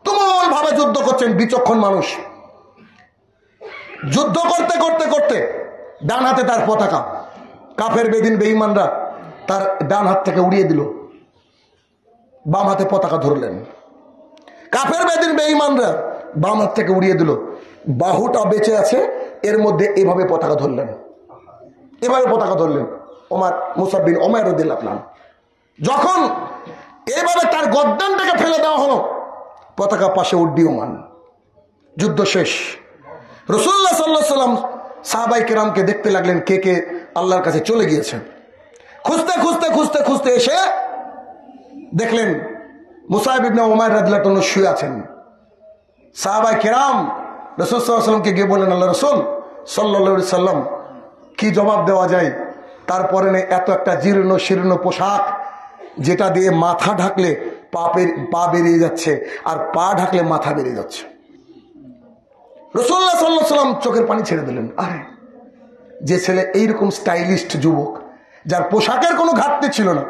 তুমুল ভাবে যুদ্ধ করছেন। বিচক্ষণ মানুষ, যুদ্ধ করতে করতে করতে ডান হাতে তার পতাকা, কাফের বেদিন বেঈমানরা তার ডান হাত থেকে উড়িয়ে দিল, বাম হাতে পতাকা ধরলেন। কাফের বেদিন বেঈমানরা বাম হাত থেকে উড়িয়ে দিল, বাহুটা বেঁচে আছে, এর মধ্যে এভাবে পতাকা ধরলেন, এভাবে পতাকা ধরলেন মুসাব বিন উমাইর রাদিয়াল্লাহু তাআলা। যখন এইভাবে তার গর্দানটাকে ফেলে দেওয়া হলো, পতাকা পাশে উড্ডীয়মান। যুদ্ধ শেষ। রাসূলুল্লাহ সাল্লাল্লাহু আলাইহি ওয়াসাল্লাম সাহাবায়ে কেরামকে দেখতে লাগলেন কে কে আল্লাহর কাছে চলে গিয়েছেন। খুঁজতে খুঁজতে খুঁজতে খুঁজতে এসে দেখলেন মুসাব ইবনে উমাইর রাদিয়াল্লাহু তাআলা শুয়ে আছেন। সাহাবায়ে কেরাম রাসূল সাল্লাল্লাহু আলাইহি ওয়াসাল্লামকে গিয়ে বললেন, আল্লাহ রাসূল সাল্লাল্লাহু আলাইহি ওয়াসাল্লাম, কি জবাব দেওয়া যায়? তারপরে এত একটা জীর্ণ শীর্ণ পোশাক, যেটা দিয়ে মাথা ঢাকলে পা বেরিয়ে যাচ্ছে, আর পা ঢাকলে মাথা বেরিয়ে যাচ্ছে। রাসূলুল্লাহ সাল্লাল্লাহু আলাইহি ওয়াসাল্লাম চোখের পানি ছেড়ে দিলেন। আরে, যে ছেলে এইরকম স্টাইলিস্ট যুবক, যার পোশাকের কোনো ঘাটতি ছিল না,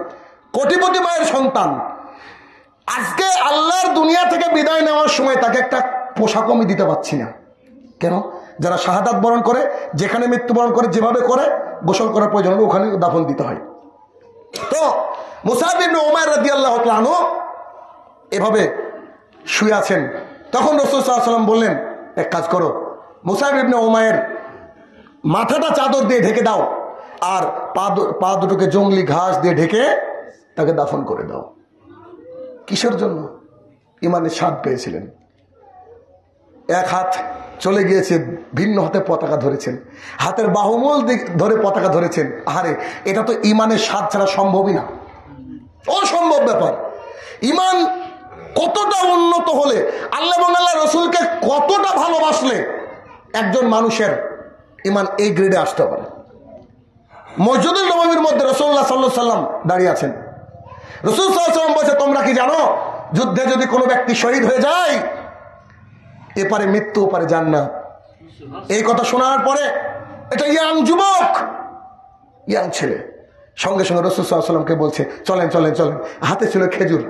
কোটিপতি মায়ের সন্তান, আজকে আল্লাহর দুনিয়া থেকে বিদায় নেওয়ার সময় তাকে একটা পোশাকও আমি দিতে পারছি না। কেন? যারা শাহাদাত বরণ করে, যেখানে মৃত্যুবরণ করে, যেভাবে করে, গোসল করার প্রয়োজন হলে ওখানে দাফন দিতে হয়। তো মুসাব ইবনে উমাইর রাদিয়াল্লাহু তাআলা আনহু এভাবে শুয়ে আছেন। তখন রাসূল সাল্লাল্লাহু আলাইহি ওয়াসাল্লাম বললেন, এক কাজ করো, মুসাব ইবনে উমাইর মাথাটা চাদর দিয়ে ঢেকে দাও, আর পা দুটোকে জংলি ঘাস দিয়ে ঢেকে তাকে দাফন করে দাও। কিসের জন্য? ইমানের স্বাদ পেয়েছিলেন। এক হাত চলে গিয়েছে, ভিন্ন হাতে পতাকা ধরেছেন, হাতের বাহুমূল দিক ধরে পতাকা ধরেছেন। আরে, এটা তো ইমানের স্বাদ ছাড়া সম্ভবই না, অসম্ভব ব্যাপার। ইমান কতটা উন্নত হলে, আল্লাহ এবং আল্লাহ রসুলকে কতটা ভালোবাসলে একজন মানুষের ইমান এই গ্রেডে আসতে পারে। মসজিদুল নববীর মধ্যে রাসূলুল্লাহ সাল্লাল্লাহু আলাইহি ওয়াসাল্লাম দাঁড়িয়ে আছেন। রাসূল সাল্লাল্লাহু আলাইহি ওয়াসাল্লাম বলছে, তোমরা কি জানো যুদ্ধে যদি কোনো ব্যক্তি শহীদ হয়ে যায়, এপারে মৃত্যু ওপারে জান্নাত। এই কথা শোনার পরে এটা ইয়াং যুবক, ইয়াং ছেলে, সঙ্গে সঙ্গে রাসূল সাল্লাল্লাহু আলাইহি ওয়াসাল্লামকে বলছে, চলেন চলেন চলেন। হাতে ছিল খেজুর,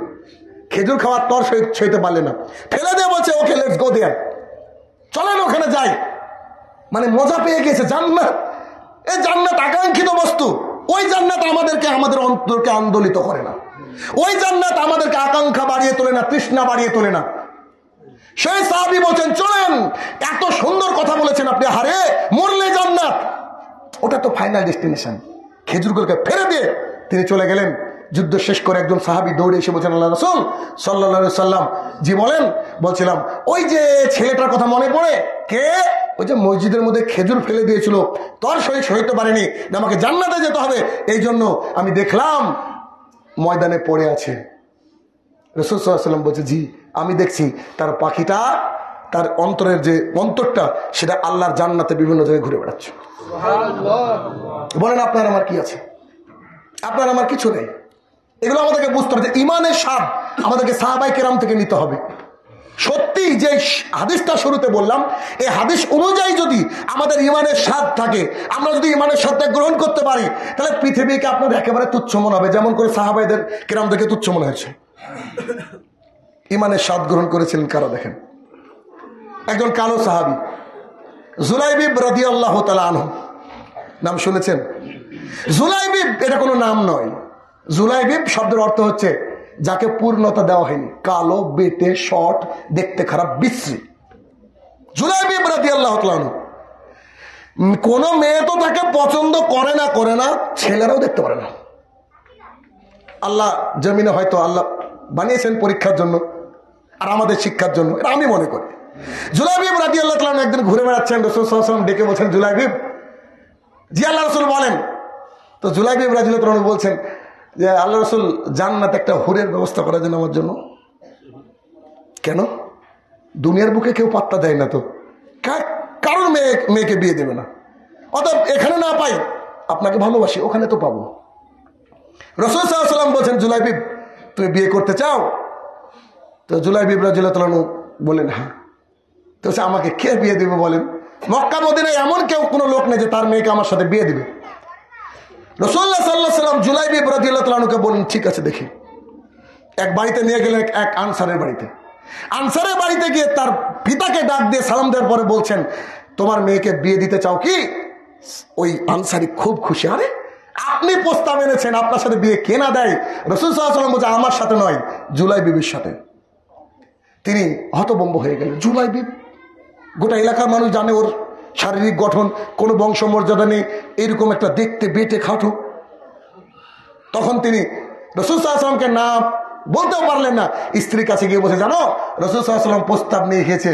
খেজুর খাওয়ার তর সইতে পারলে না, ফেলে দিয়ে বলছে, ওকে লেটস গো দেয়ার, চলেন ওখানে যাই। মানে মজা পেয়ে গেছে। জান্নাত, এই জান্নাত আকাঙ্ক্ষিত বস্তু। ওই জান্নাত আমাদের অন্তরকে আন্দোলিত করে না, ওই জান্নাত আমাদেরকে আকাঙ্ক্ষা বাড়িয়ে তোলে না, তৃষ্ণা বাড়িয়ে তোলে না। সেই সাহাবী বলছেন, চলেন, এত সুন্দর কথা বলেছেন আপনি, হারে মরলে জান্নাত, ওটা তো ফাইনাল ডেস্টিনেশন। খেজুরগুলোকে ফেলে দিয়ে তিনি চলে গেলেন। যুদ্ধ শেষ করে একজন সাহাবী দৌড়ে এসে বলছেন, আল্লাহ রাসূল সাল্লাল্লাহু আলাইহি ওয়াসাল্লাম, জি বলেন। বলছিলাম ওই যে ছেলেটার কথা মনে পড়ে? কে? ওই যে মসজিদের মধ্যে খেজুর ফেলে দিয়েছিল, তোর শরীর সইতে পারেনি, আমাকে জান্নাতে যেতে হবে, এই জন্য আমি দেখলাম ময়দানে পড়ে আছে। রাসূল সাল্লাল্লাহু আলাইহি ওয়াসাল্লাম বলছে, জি আমি দেখছি তার পাখিটা, তার অন্তরের যে অন্তরটা, সেটা আল্লাহর জান্নাতে বিভিন্ন জায়গায় ঘুরে বেড়াচ্ছে। বলেন আপনার আমার কি আছে? আপনার আমার কিছু নেই। এগুলো আমাদেরকে বুঝতে হবে যে ইমানের স্বাদ আমাদেরকে সাহাবায়ে কেরাম থেকে নিতে হবে। সত্যি যে হাদিসটা শুরুতে বললাম, এই হাদিস অনুযায়ী যদি আমাদের ইমানের স্বাদ থাকে, আমরা যদি ইমানের স্বাদটা গ্রহণ করতে পারি, তাহলে পৃথিবীকে আপনার একেবারে তুচ্ছ মনে হবে, যেমন করে সাহাবায়েদের কেরামদেরকে তুচ্ছ মনে হয়েছে। ইমানের স্বাদ গ্রহণ করেছিলেন কারা? দেখেন, একজন কালো সাহাবী জুলাইবিব রাদিয়াল্লাহু তাআলা আনহু, নাম শুনেছেন? জুলাইবিব এটা কোনো নাম নয়। জুলাইবিব শব্দের অর্থ হচ্ছে যাকে পূর্ণতা দেওয়া হয়নি, কালো, বেটে, শর্ট, দেখতে খারাপ, বিশ্রী। জুলাইবিব রাদিয়াল্লাহু তাআলা আনহু, কোন মেয়ে তো তাকে পছন্দ করে না, ছেলেরাও দেখতে পারে না। আল্লাহ জমিনে হয়তো আল্লাহ বানিয়েছেন পরীক্ষার জন্য আর আমাদের শিক্ষার জন্য, এটা আমি মনে করি। জুলাইবিব রাদিয়াল্লাহু তাআলা আনহু একদিন ঘুরে বেড়াচ্ছেন, রাসূল সাল্লাল্লাহু আলাইহি ওয়াসাল্লাম ডেকে বলছেন, জুলাইবিব। জি আল্লাহ রাসূল বলেন। তো জুলাইবিব রাদিয়াল্লাহু তাআলা বলছেন যে আল্লাহ রাসূল, জান্নাতে একটা হুরের ব্যবস্থা করার জন্য আমার জন্য। কেন? দুনিয়ার বুকে কেউ পাত্তা দেয় না, তো কারোর মেয়েকে বিয়ে দেবে না, অতএব এখানে না পাই, আপনাকে ভালোবাসি, ওখানে তো পাবো। রাসূল সাল্লাল্লাহু আলাইহি ওয়াসাল্লাম বলছেন, জুলাইবিব তুমি বিয়ে করতে চাও? তো জুলাইবিব রাদিয়াল্লাহু তাআলা বলেন, হ্যাঁ। তো আমাকে কে বিয়ে দিবে বলেন? মক্কা মদিনায় এমন কেউ কোনো লোক নেই যে তার মেয়েকে আমার সাথে বিয়ে দিবে। রাসূলুল্লাহ সাল্লাল্লাহু আলাইহি ওয়াসাল্লাম জুলাইবিব রাদিয়াল্লাহু তাআলা আনহুকে বলেন, ঠিক আছে দেখি। এক বাড়িতে নিয়ে গেলেন, এক আনসারের বাড়িতে। আনসারের বাড়িতে গিয়ে তার পিতাকে ডাক দিয়ে সালাম দেওয়ার পরে বলছেন, তোমার মেয়েকে বিয়ে দিতে চাও কি? ওই আনসারি খুব খুশি, আরে আপনি প্রস্তাব এনেছেন, আপনার সাথে বিয়ে কে না দেয়? রাসূল সাল্লাল্লাহু আলাইহি ওয়াসাল্লাম বলছে, আমার সাথে নয়, জুলাইবিবের সাথে। তিনি হতভম্ব হয়ে গেলেন। জুলাইবিব, গোটা এলাকার মানুষ জানে ওর শারীরিক গঠন, কোনো বংশমর্যাদা নেই, এরকম একটা দেখতে বেটে খাটো। তখন তিনি রাসূল সাল্লাল্লাহু আলাইহি ওয়াসাল্লামকে না বলতেও পারলেন না। স্ত্রীর কাছে গিয়ে বসে, জানো রাসূল সাল্লাল্লাহু আলাইহি ওয়াসাল্লাম প্রস্তাব নিয়ে গেছে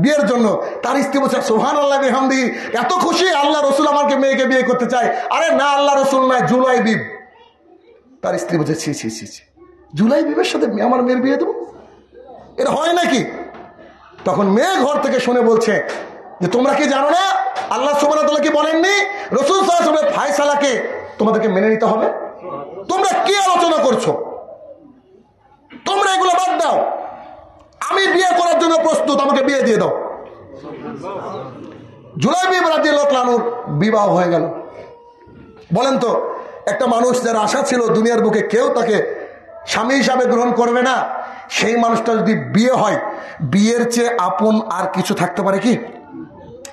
বিয়ের জন্য। তার স্ত্রী বলছে, সুবহানাল্লাহ বিহামদিহি, এত খুশি, আল্লাহ রাসূল আমাকে মেয়েকে বিয়ে করতে চায়। আরে না, আল্লাহ রাসূল নয়, জুলাইবিব। তার স্ত্রী বলছে, ছি ছি ছি ছি, জুলাইবিবের সাথে আমার মেয়ের বিয়ে দেবো? এটা হয় নাকি? তখন মেয়ে ঘর থেকে শুনে বলছে যে, তোমরা কি জানো না আল্লাহ সুবহানাহু ওয়া তাআলা কি বলেননি রাসূল সাল্লাল্লাহু আলাইহি ওয়াসাল্লামের ফয়সালাকে তোমাদেরকে মেনে নিতে হবে? তোমরা কি আলোচনা করছো? তোমরা এগুলো বাদ দাও, আমি বিয়ে করার জন্য প্রস্তুত, আমাকে বিয়ে দিয়ে দাও। জুলাইবিব রাদিয়াল্লাহু তাআলা আনহুর বিবাহ হয়ে গেল। বলেন তো, একটা মানুষ যার আশা ছিল দুনিয়ার বুকে কেউ তাকে স্বামী হিসাবে গ্রহণ করবে না, সেই মানুষটা যদি বিয়ে হয়, বিয়ের চেয়ে আপন আর কিছু থাকতে পারে কি?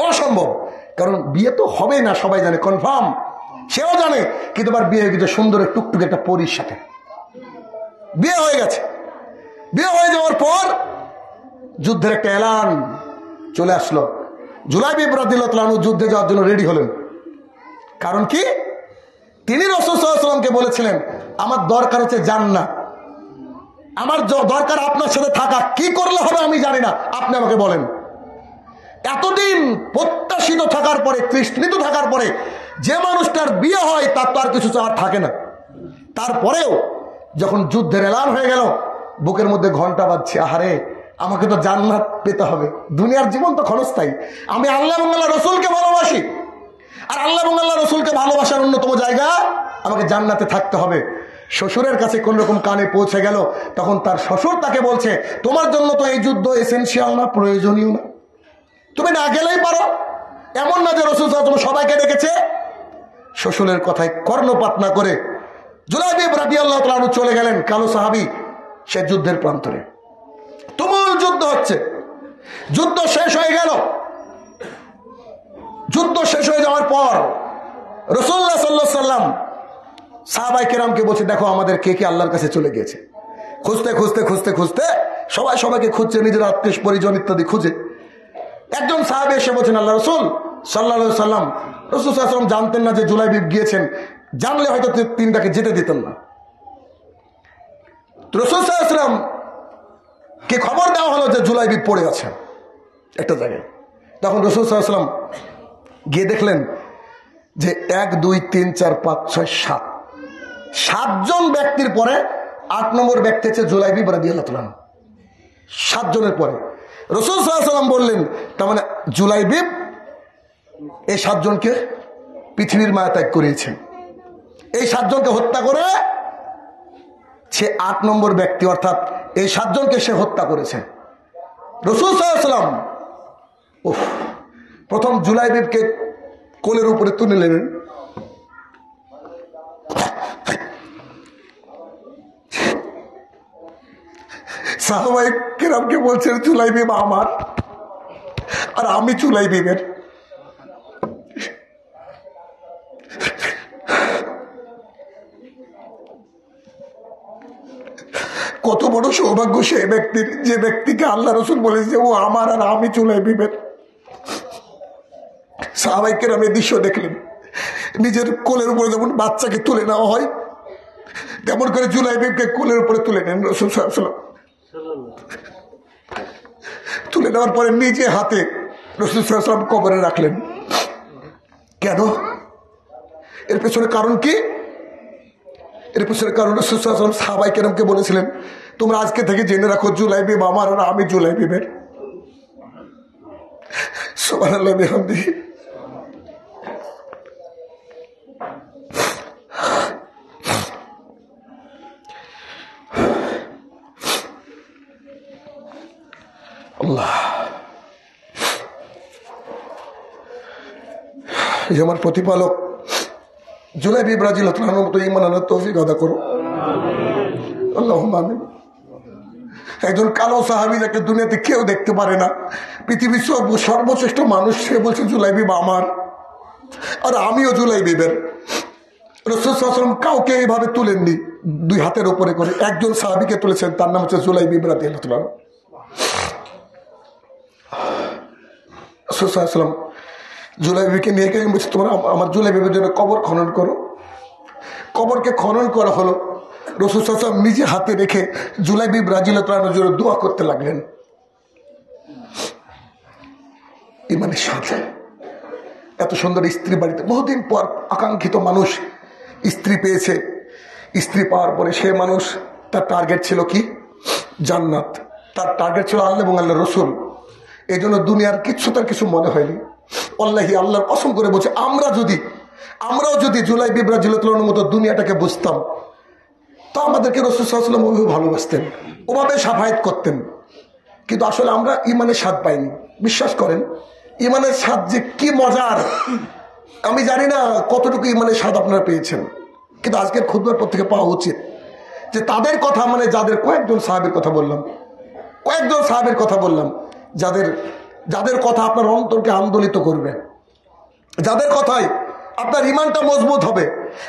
অসম্ভব। কারণ বিয়ে তো হবে না, সবাই জানে, কনফার্ম, সেও জানে। কিন্তু আবার বিয়ে হয়ে গেছে সুন্দর টুকটুক একটা পরীর সাথে, বিয়ে হয়ে গেছে। বিয়ে হয়ে যাওয়ার পর যুদ্ধের একটা এলান চলে আসলো। জুলাইবিব রাদিয়াল্লাহু তাআলা আনহু যুদ্ধে যাওয়ার জন্য রেডি হলেন। কারণ কি? তিনি রাসূল সাল্লাল্লাহু আলাইহি ওয়াসাল্লামকে বলেছিলেন, আমার দরকার হচ্ছে জান্নাত, আমার দরকার আপনার সাথে থাকা, কি করলে হবে আমি জানি না, আপনি আমাকে বলেন। এতদিন প্রত্যাশিত থাকার পরে, তৃষ্ণিত থাকার পরে যে মানুষটার বিয়ে হয় তার তো আর কিছু চাওয়ার থাকে না। তারপরেও যখন যুদ্ধের এলান হয়ে গেল, বুকের মধ্যে ঘন্টা বাজছে, আহারে আমাকে তো জান্নাত পেতে হবে, দুনিয়ার জীবন তো ক্ষণস্থায়ী, আমি আল্লাহ এবং আল্লাহ রসুলকে ভালোবাসি, আর আল্লাহ এবং আল্লাহ রসুলকে ভালোবাসার অন্যতম জায়গা আমাকে জান্নাতে থাকতে হবে। শ্বশুরের কাছে কোন রকম কানে পৌঁছে গেল, তখন তার শ্বশুর তাকে বলছে, তোমার জন্য তো এই যুদ্ধ এসেনশিয়াল না, প্রয়োজনীয় না, তুমি না গেলেই পারো। এমন না যে রাসূল সাল্লাল্লাহু আলাইহি ওয়াসাল্লাম সবাইকে ডেকেছে। শ্বশুরের কথায় কর্ণপাত না করে জুলাইবিব রাদিয়াল্লাহু তাআলা আনহু চলে গেলেন, কালো সাহাবী, সে যুদ্ধের প্রান্তরে। তুমুল যুদ্ধ হচ্ছে। যুদ্ধ শেষ হয়ে গেল। যুদ্ধ শেষ হয়ে যাওয়ার পর রাসূলুল্লাহ সাল্লাল্লাহু আলাইহি ওয়াসাল্লাম সাহাবায়ে কেরামকে বলছে, দেখো আমাদের কে কে আল্লাহর কাছে চলে গিয়েছে। খুঁজতে খুঁজতে খুঁজতে খুঁজতে সবাই সবাইকে খুঁজছে, নিজের আত্মীয় পরিজন ইত্যাদি খুঁজে। একজন সাহাবী এসে বলছেন, আল্লাহ রাসূল সাল্লাল্লাহু আলাইহি ওয়াসাল্লাম, রাসূল সাল্লাল্লাহু আলাইহি ওয়াসাল্লাম জানতেন না যে জুলাইবিব গিয়েছেন, জানলে হয়তো তিনি তাকে যেতে দিতেন না। রাসূল সাল্লাল্লাহু আলাইহি ওয়াসাল্লাম কি খবর দেওয়া হলো যে জুলাইবিব পড়ে আছে একটা জায়গায়। তখন রাসূল সাল্লাল্লাহু আলাইহি ওয়াসাল্লাম গিয়ে দেখলেন যে 1 2 3 4 5 6 7 7জন ব্যক্তির পরে 8 নম্বর ব্যক্তি হচ্ছে জুলাইবিব রাদিয়াল্লাহু তাআলা। 7 জনের পরে রাসূল সাল্লাল্লাহু আলাইহি ওয়াসাল্লাম বললেন, তার মানে জুলাইবিব এই 7 জনকে পৃথিবীর মায়া ত্যাগ করিয়েছেন। এই 7 জনকে হত্যা করে সে 8 নম্বর ব্যক্তি, অর্থাৎ এই 7 জনকে সে হত্যা করেছে। রাসূল সাল্লাল্লাহু আলাইহি ওয়াসাল্লাম প্রথম জুলাইবিবকে কোলের উপরে তুলে নিলেন, সাহাবায়ে কেরামকে বলছেন জুলাইবিব আমার আর আমি জুলাইবিবের। কত বড় সৌভাগ্য সেই ব্যক্তির, যে ব্যক্তিকে আল্লাহ রাসূল বলেছে ও আমার আর আমি জুলাইবিবের। সাহাবায়ে কেরাম এই দৃশ্য দেখলেন, নিজের কোলের উপরে যেমন বাচ্চাকে তুলে নেওয়া হয় তেমন করে জুলাইবিবকে কোলের উপরে তুলে নেন রাসূল সাল্লাল্লাহু আলাইহি ওয়াসাল্লাম। তুলে নেওয়ার পরে নিজে হাতে রাসূল সাল্লাল্লাহু আলাইহি ওয়াসাল্লাম কবরে রাখলেন। কেন? এর পেছনে কারণ কি? এর পেছনে কারণ রাসূল সাল্লাল্লাহু আলাইহি ওয়াসাল্লাম সাহাবায়ে কেরামকে বলেছিলেন, তোমরা আজকে থেকে জেনে রাখো জুলাইবিব আমার আর আমি জুলাইবিবের। সুবহানাল্লাহ বিহামদিহি। আল্লাহ, এই আমার প্রতিপালক জুলাইবিব রাদিয়াল্লাহু তাআলার মতো ঈমান আনার তৌফিক আদা করো, আল্লাহুম্মা আমিন। একজন কালো সাহাবী যাকে দুনিয়াতে কেউ দেখতে পারে না, পৃথিবীর সর্বশ্রেষ্ঠ মানুষ, সে বলছে জুলাইবিব আমার আর আমিও জুলাইবিবের। রাসূল সাল্লাল্লাহু আলাইহি ওয়াসাল্লাম কাউকে এইভাবে তুলেননি, 2 হাতের উপরে করে একজন সাহাবীকে তুলেছেন, তার নাম হচ্ছে জুলাইবিব রাদিয়াল্লাহু তাআলা। রাসূল সাল্লাল্লাহু আলাইহি ওয়াসাল্লাম জুলাইবিবকে নিয়ে গিয়ে বলছে, তোমরা আমার জুলাইবিবের জন্য কবর খনন করো। কবরকে খনন করা হলো। রাসূল সাল্লাল্লাহু আলাইহি ওয়াসাল্লাম নিজে হাতে রেখে জুলাইবিব রাদিয়াল্লাহু তাআলার জন্য দোয়া করতে লাগলেন। ইমানের সাথে এত সুন্দর স্ত্রী বাড়িতে, বহুদিন পর আকাঙ্ক্ষিত মানুষ স্ত্রী পেয়েছে। স্ত্রী পাওয়ার পরে সে মানুষ, তার টার্গেট ছিল কি? জান্নাত। তার টার্গেট ছিল আল্লাহ এবং আল্লাহ রসুল। এই জন্য দুনিয়ার কিচ্ছু তার কিছু মনে হয়নি। আল্লাহি, আল্লাহর কসম করে বলছে, আমরাও যদি জুলাইবিব রাদিয়াল্লাহু তাআলার মতো দুনিয়াটাকে বুঝতাম, তা আমাদেরকে রাসূল সাল্লাল্লাহু আলাইহি ওয়াসাল্লাম ওভাবে ভালোবাসতেন, ওভাবে সাফায়াত করতেন। কিন্তু আসলে আমরা ইমানের স্বাদ পাইনি। বিশ্বাস করেন, ইমানের স্বাদ যে কি মজার, আমি জানি না কতটুকু ইমানের স্বাদ আপনারা পেয়েছেন, কিন্তু আজকের খুতবার পর থেকে পাওয়া উচিত। যে তাদের কথা, মানে যাদের কয়েকজন সাহাবীর কথা বললাম, যাদের কথা আপনার অন্তরকে আন্দোলিত করবে, যাদের কথায় আপনার ইমানটা মজবুত হবে,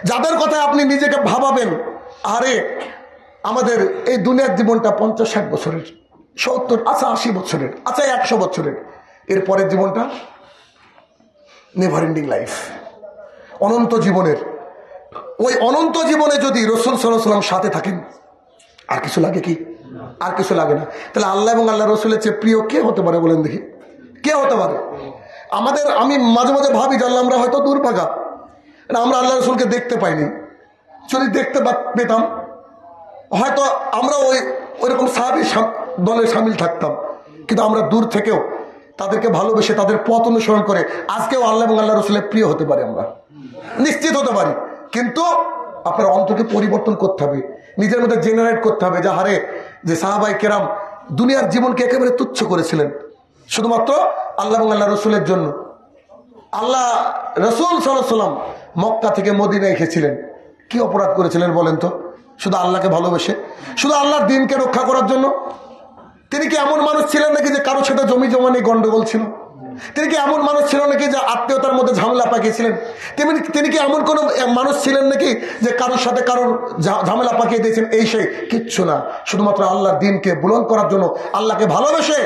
যাদের কথায় আপনি নিজেকে ভাবাবেন, আরে আমাদের এই দুনিয়ার জীবনটা 50-60 বছরের, 70, আচ্ছা 80 বছরের, আচ্ছা 100 বছরের, এরপরের জীবনটা নেভার এন্ডিং লাইফ, অনন্ত জীবনের। ওই অনন্ত জীবনে যদি রাসূল সাল্লাল্লাহু আলাইহি ওয়াসাল্লাম সাথে থাকেন, আর কিছু লাগে কি? আর কিছু লাগে না। তাহলে আল্লাহ এবং আল্লাহ রসুলের চেয়ে প্রিয় কে হতে পারে বলেন দেখি? কে হতে পারে? আমি মাঝে মাঝে ভাবি যে আমরা হয়তো দুর্ভাগা, আমরা আল্লাহ রসুলকে দেখতে পাইনি। যদি দেখতে পেতাম হয়তো আমরা ওইরকম সাহাবী দলে সামিল থাকতাম। কিন্তু আমরা দূর থেকেও তাদেরকে ভালোবেসে তাদের পথ অনুসরণ করে আজকেও আল্লাহ এবং আল্লাহ রসুলের প্রিয় হতে পারি, আমরা নিশ্চিত হতে পারি। কিন্তু আপনার অন্তরকে পরিবর্তন করতে হবে, নিজের মধ্যে জেনারেট করতে হবে যে হারে, যে সাহাবায়ে কেরাম দুনিয়ার জীবনকে একেবারে তুচ্ছ করেছিলেন শুধুমাত্র আল্লাহ এবং আল্লাহ রসুলের জন্য। আল্লাহ রসুল সাল্লাল্লাহু আলাইহি ওয়াসাল্লাম মক্কা থেকে মদিনায় এসেছিলেন, কি অপরাধ করেছিলেন বলেন তো? শুধু আল্লাহকে ভালোবেসে, শুধু আল্লাহর দিনকে রক্ষা করার জন্য। তিনি কি এমন মানুষ ছিলেন নাকি যে কারোর সাথে জমি জমা নিয়ে গন্ডগোল ছিল? তিনি কি এমন মানুষ ছিল নাকি যে আত্মীয়তার মধ্যে ঝামেলা পাকিয়েছিলেন? তিনি কি এমন কোন মানুষ ছিলেন নাকি যে কারোর সাথে কারোর ঝামেলা পাকিয়ে দিয়েছেন? এই সেই কিচ্ছু না, শুধুমাত্র আল্লাহর দিনকে বুলন্দ করার জন্য আল্লাহকে ভালোবেসে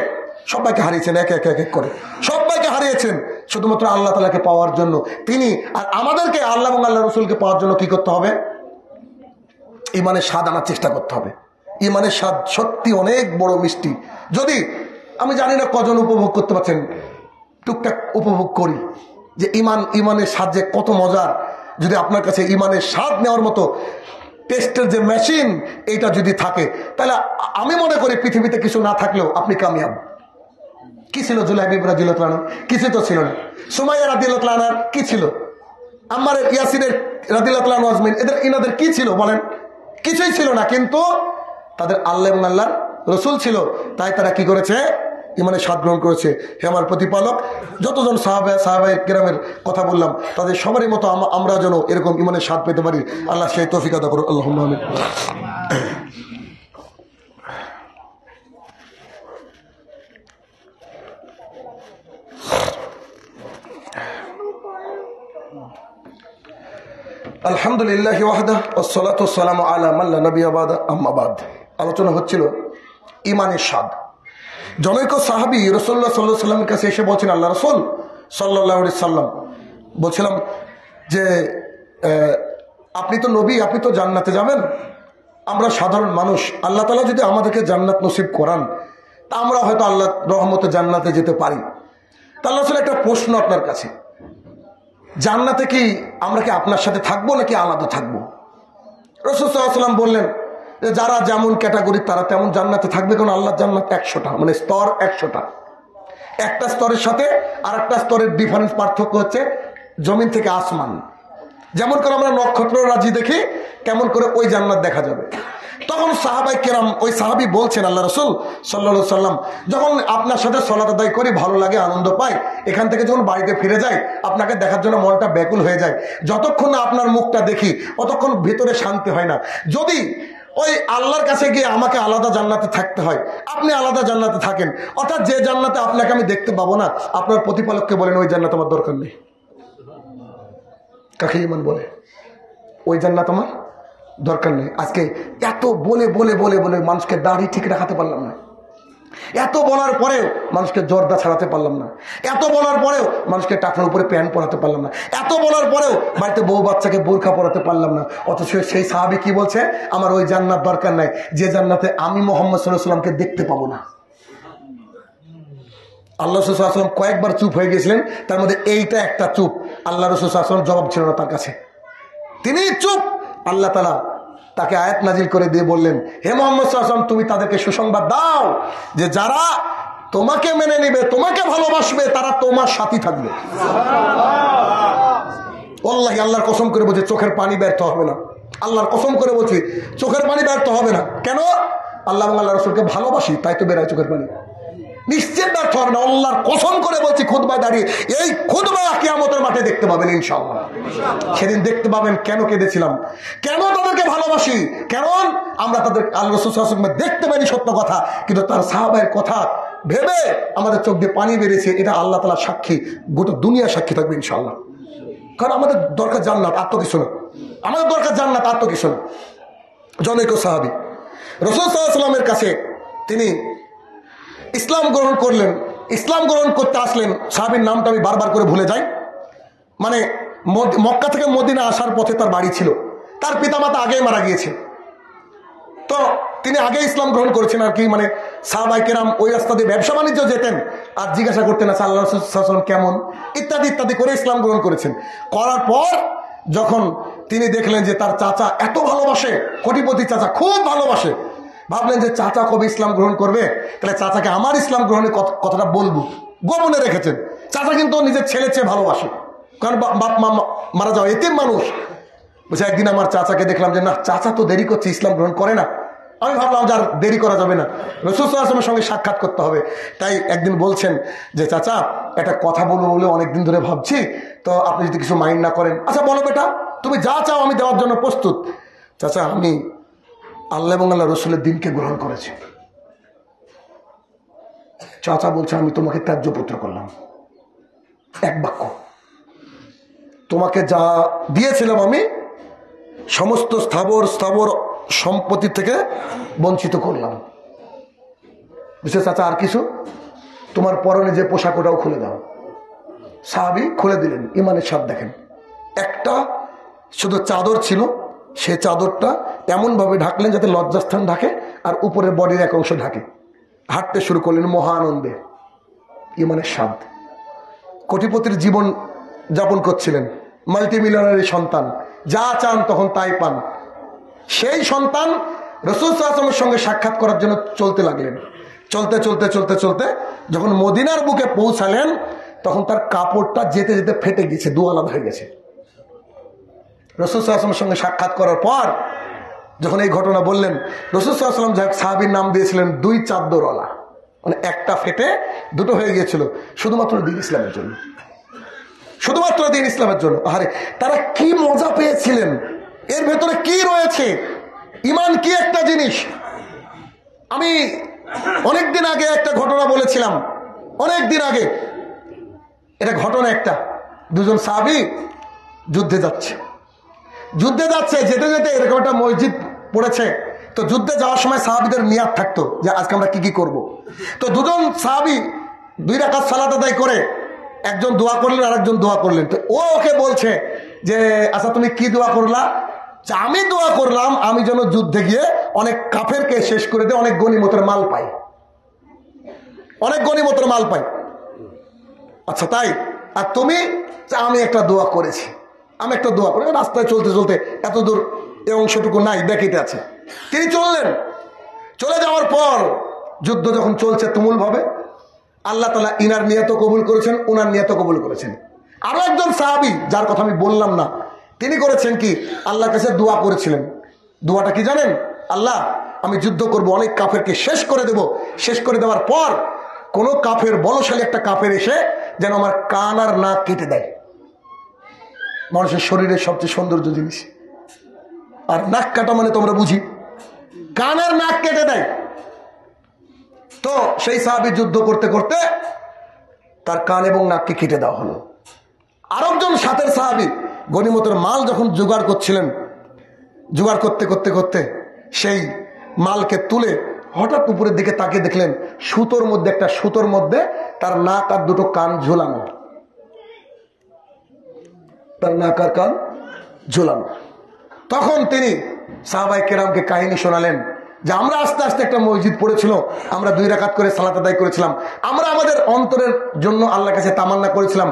সবাইকে হারিয়েছেন, এক এক করে সবাইকে হারিয়েছেন শুধুমাত্র আল্লাহ তাআলাকে পাওয়ার জন্য। তিনি আর আমাদেরকে আল্লাহ এবং আল্লাহ রসুলকে পাওয়ার জন্য কি করতে হবে? ইমানের স্বাদ আনার চেষ্টা করতে হবে। ইমানের স্বাদ সত্যি অনেক বড় মিষ্টি। যদি আমি জানি না কজন উপভোগ করতে পারছেন, টুকটাক উপভোগ করি যে ইমানের স্বাদ যে কত মজার। যদি আপনার কাছে ইমানের স্বাদ নেওয়ার মতো টেস্টের যে মেশিন এইটা যদি থাকে, তাহলে আমি মনে করি পৃথিবীতে কিছু না থাকলেও আপনি কামিয়াব। কি ছিল জুলাইব রাদিয়াল্লাহু তাআলা? কিছু তো ছিল না। সুমাইয়া রাদিয়াল্লাহু তাআলার কি ছিল? আম্মারের, ইয়াসিরের রাদিয়াল্লাহু তাআলা আজমাইন, ইনাদের কি ছিল বলেন? কিছুই ছিল না, কিন্তু তাদের আল্লাহ এবং আল্লাহর রসুল ছিল, তাই তারা কি করেছে? ইমানের স্বাদ গ্রহণ করেছে। হে আমার প্রতিপালক, যতজন সাহাবায়ে কেরামের কথা বললাম তাদের সবারই মতো আমরা যেন এরকম ইমানের স্বাদ পেতে পারি। আল্লাহ সেই তৌফিক আতা করুন। আল্লাহুম্মা আমিন। আলহামদুলিল্লাহি ওয়াহদাহু ওয়াসসালাতু ওয়াসসালামু আলা মান লা নাবিয়্যা বা'দা, আম্মা বা'দ। আলোচনা হচ্ছিল ইমানের স্বাদ। জনৈক সাহাবী রাসূলুল্লাহ সাল্লাল্লাহু আলাইহি ওয়াসাল্লামের কাছে এসে বলছেন, আল্লাহ রাসূল সাল্লাল্লাহু আলাইহি সাল্লাম, বলছিলাম যে আপনি তো নবী, আপনি তো জান্নাতে যাবেন, আমরা সাধারণ মানুষ, আল্লাহ তাআলা যদি আমাদেরকে জান্নাত নসিব করান তা আমরা হয়তো আল্লাহর রহমতে জান্নাতে যেতে পারি। তা আল্লাহ রাসূল একটা প্রশ্ন আপনার কাছে, জান্নাতে কি আমরা কি আপনার সাথে থাকবো নাকি আলাদা থাকবো? রাসূল সাল্লাল্লাহু আলাইহি ওয়াসাল্লাম বললেন যে যারা যেমন ক্যাটাগরি তারা তেমন জান্নাতে থাকবে, কারণ আল্লাহর জান্নাত 100টা, মানে স্তর 100টা। একটা স্তরের সাথে আর একটা স্তরের ডিফারেন্স, পার্থক্য হচ্ছে জমিন থেকে আসমান। যেমন করে আমরা নক্ষত্র রাজি দেখি, কেমন করে ওই জান্নাত দেখা যাবে। তখন সাহাবায়ে কেরাম, ওই সাহাবী বলছেন, আল্লাহ রাসূল সাল্লাল্লাহু আলাইহি সাল্লাম, যখন আপনার সাথে সালাত আদায় করি ভালো লাগে, আনন্দ পাই, এখান থেকে যখন বাড়িতে ফিরে যাই আপনাকে দেখার জন্য মনটা ব্যাকুল হয়ে যায়। যতক্ষণ না আপনার মুখটা দেখি ততক্ষণ ভিতরে শান্তি হয় না। যদি ওই আল্লাহর কাছে গিয়ে আমাকে আলাদা জান্নাতে থাকতে হয়, আপনি আলাদা জান্নাতে থাকেন, অর্থাৎ যে জান্নাতে আপনাকে আমি দেখতে পাবো না, আপনার প্রতিপালককে বলেন ওই জান্নাত আমার দরকার নেই। কাকে ইমান বলে? ওই জান্নাত আমার দরকার নেই। আজকে এত বলে বলে বলে বলে মানুষকে দাড়ি ঠিক রাখাতে পারলাম না, এত বলার পরেও মানুষকে জর্দা ছাড়াতে পারলাম না, এত বলার পরেও মানুষকে টাকার উপরে প্যান্ট পরাতে পারলাম না, এত বলার পরেও বাড়িতে বউ বাচ্চাকে বোরকা পরাতে পারলাম না। অথচ সেই সাহাবী কি বলছে? আমার ওই জান্নাত দরকার নাই যে জান্নাতে আমি মুহাম্মদ সাল্লাল্লাহু আলাইহি ওয়াসাল্লামকে দেখতে পাবো না। আল্লাহ রাসূল সাল্লাল্লাহু আলাইহি ওয়াসাল্লাম কয়েকবার চুপ হয়ে গেছিলেন, তার মধ্যে এইটা একটা চুপ। আল্লাহ রাসূল সাল্লাল্লাহু আলাইহি ওয়াসাল্লাম জবাব ছিল না তার কাছে, তিনি চুপ। আল্লাহ তাআলা তাকে আয়াত নাজিল করে দিয়ে বললেন, হে মুহাম্মদ সাল্লাল্লাহু আলাইহি ওয়াসাল্লাম, তুমি তাদেরকে সুসংবাদ দাও যে যারা তোমাকে মেনে নেবে, তোমাকে ভালোবাসবে, তারা তোমার সাথী থাকবে। ওয়াল্লাহি, আল্লাহর কসম করে বলছি, চোখের পানি ব্যর্থ হবে না। আল্লাহর কসম করে বলছি, চোখের পানি ব্যর্থ হবে না। কেন? আল্লাহ এবং আল্লাহ রাসূলকে ভালোবাসি, তাই তো বের হয় চোখের পানি। নিশ্চিত ব্যর্থ হবে না। আল্লাহর কসম করে বলছি, খুতবায় দাঁড়িয়ে এই খুতবা কিয়ামতের মাঠে দেখতে পাবেন ইনশাআল্লাহ। সেদিন দেখতে পাবেন কেন কেঁদেছিলাম, কেন তাদেরকে ভালোবাসি। কারণ আমরা তাদের আল্লাহ রাসূল সাল্লাল্লাহু আলাইহি ওয়াসাল্লাম দেখতে পাইনি সত্য কথা, কিন্তু তার সাহাবায়ের কথা ভেবে আমাদের চোখ দিয়ে পানি বেরিয়েছে। এটা আল্লাহ তাআলা সাক্ষী, গোটা দুনিয়া সাক্ষী থাকবে ইনশাআল্লাহ। কারণ আমাদের দরকার জান্নাত, আর তো কিছু না। আমাদের দরকার জান্নাত, আর তো কিছু না। জনৈক সাহাবী রাসূল সাল্লাল্লাহু আলাইহি ওয়াসাল্লামের কাছে তিনি ইসলাম গ্রহণ করলেন। ইসলাম গ্রহণ করতে আসলেন, সাহাবীর নামটা আমি বারবার করে ভুলে যাই। মানে মক্কা থেকে মদিনা আসার পথে তার বাড়ি ছিল, তার পিতামাতা আগেই মারা গিয়েছে, তো তিনি আগে ইসলাম গ্রহণ করেছেন আর কি। মানে সাহাবায়ে কেরাম ওই রাস্তা দিয়ে ব্যবসা বাণিজ্য যেতেন, আর জিজ্ঞাসা করতেন আচ্ছা আল্লাহ রাসূল সাল্লাল্লাহু আলাইহি ওয়াসাল্লাম কেমন, ইত্যাদি ইত্যাদি করে ইসলাম গ্রহণ করেছেন। করার পর যখন তিনি দেখলেন যে তার চাচা এত ভালোবাসে, কোটিপতি চাচা খুব ভালোবাসে, ভাবলেন যে চাচা কবে ইসলাম গ্রহণ করবে, তাহলে চাচাকে আমার ইসলাম গ্রহণের কথাটা বলবো। গোপনে রেখেছেন। চাচা কিন্তু নিজের ছেলে চেয়ে ভালোবাসে, কারণ বাপ মা মারা যাওয়া এতিম মানুষ। বুঝে একদিন আমার চাচাকে দেখলাম যে না, চাচা তো দেরি করছে, ইসলাম গ্রহণ করে না। আমি ভাবলাম যে আর দেরি করা যাবে না, রাসূল সাল্লাল্লাহু আলাইহি ওয়াসাল্লামের সঙ্গে সাক্ষাৎ করতে হবে। তাই একদিন বলছেন যে চাচা একটা কথা বলবো বলে অনেকদিন ধরে ভাবছি, তো আপনি যদি কিছু মাইন্ড না করেন। আচ্ছা বলো বেটা, তুমি যা চাও আমি দেওয়ার জন্য প্রস্তুত। চাচা আমি আল্লাহ এবং আল্লাহ রসুলের দিনকে গ্রহণ করেছি। চাচা বলছে আমি তোমাকে ত্যায্য পুত্র করলাম, এক বাক্য। তোমাকে যা দিয়েছিলাম আমি সমস্ত স্থাবর সম্পত্তি থেকে বঞ্চিত করলাম। বুঝছে চাচা, আর কিছু? তোমার পরনে যে পোশাক ওটাও খুলে দাও। সাহাবী খুলে দিলেন। ইমানের স্বাদ দেখেন। একটা শুধু চাদর ছিল, সে চাদরটা এমনভাবে ঢাকলেন যাতে লজ্জাস্থান ঢাকে, আর উপরের বডির এক অংশ ঢাকে। হাঁটতে শুরু করলেন মহা আনন্দে, ইমানের স্বাদ। কোটিপতির জীবন যাপন করছিলেন, মাল্টিমিলিয়নারি সন্তান, যা চান তখন তাই পান। সেই সন্তান রাসূল সাল্লাল্লাহু আলাইহি ওয়াসাল্লামের সঙ্গে সাক্ষাৎ করার জন্য চলতে লাগলেন। চলতে চলতে চলতে চলতে যখন মদিনার বুকে পৌঁছালেন, তখন তার কাপড়টা যেতে যেতে ফেটে গেছে, দু আলাদা হয়ে গেছে। রাসূল সাল্লাল্লাহু আলাইহি ওয়াসাল্লামের সঙ্গে সাক্ষাৎ করার পর যখন এই ঘটনা বললেন, রাসূল সাল্লাল্লাহু আলাইহি ওয়াসাল্লাম সাহাবীর নাম দিয়েছিলেন দুই চাদরওয়ালা। মানে একটা ফেটে দুটো হয়ে গিয়েছিল, শুধুমাত্র দ্বীন ইসলামের জন্য, শুধুমাত্র দ্বীন ইসলামের জন্য। আরে তারা কি মজা পেয়েছিলেন, এর ভেতরে কি রয়েছে, ইমান কি একটা জিনিস। আমি অনেকদিন আগে একটা ঘটনা বলেছিলাম, অনেকদিন আগে। এটা ঘটনা একটা, দুজন সাহাবী যুদ্ধে যাচ্ছে, যেতে যেতে এরকম একটা মসজিদ পড়েছে। তো যুদ্ধে যাওয়ার সময় সাহাবীদের নিয়াত থাকতো যে আজকে আমরা কি কি করব। তো দুজন সাহাবী 2 রাকাত সালাত আদায় করে, একজন দোয়া করলেন আর একজন দোয়া করলেন। তো ও ওকে বলছে যে আচ্ছা তুমি কি দোয়া করলা? আমি দোয়া করলাম আমি যেন যুদ্ধে গিয়ে অনেক কাফেরকে শেষ করে দিয়ে অনেক গনিমতের মাল পাই, অনেক গনিমতের মাল পাই। আচ্ছা তাই? আর তুমি? আমি একটা দোয়া করেছি, আমি একটা দোয়া করে রাস্তায় চলতে চলতে এত দূর এই অংশটুকু নাই দেখিতে আছে। তিনি চললেন, চলে যাওয়ার পর যুদ্ধ যখন চলছে তুমুল ভাবে, আল্লাহ তাআলা ইনার নিয়ত কবুল করেছেন, উনার নিয়ত কবুল করেছেন। আরো একজন সাহাবী যার কথা আমি বললাম না, তিনি করেছেন কি, আল্লাহর কাছে দোয়া করেছিলেন। দোয়াটা কি জানেন? আল্লাহ আমি যুদ্ধ করব, অনেক কাফেরকে শেষ করে দেব, শেষ করে দেওয়ার পর কোন কাফের, বলশালী একটা কাফের এসে যেন আমার কান আর নাক কেটে দেয়। মানুষের শরীরের সবচেয়ে সৌন্দর্য জিনিস, আর নাক কাটা মানে তোমরা বুঝি, কান আর নাক কেটে দেয়। তো সেই সাহাবী যুদ্ধ করতে করতে তার কান এবং নাককে কেটে দেওয়া হলো। আরেকজন সাথের সাহাবী গনিমতের মাল যখন জোগাড় করছিলেন, জোগাড় করতে করতে করতে সেই মালকে তুলে হঠাৎ উপরের দিকে তাকিয়ে দেখলেন সুতোর মধ্যে, একটা সুতোর মধ্যে তার নাক আর দুটো কান ঝোলানো, তার নাক আর কান ঝোলানো। তখন তিনি সাহাবায়ে কেরামকে কাহিনী শোনালেন যে আমরা আস্তে আস্তে একটা মসজিদ পড়েছিল, আমরা 2 রাকাত করে সালাত আদায় করেছিলাম, আমরা আমাদের অন্তরের জন্য আল্লাহর কাছে তামান্না করেছিলাম,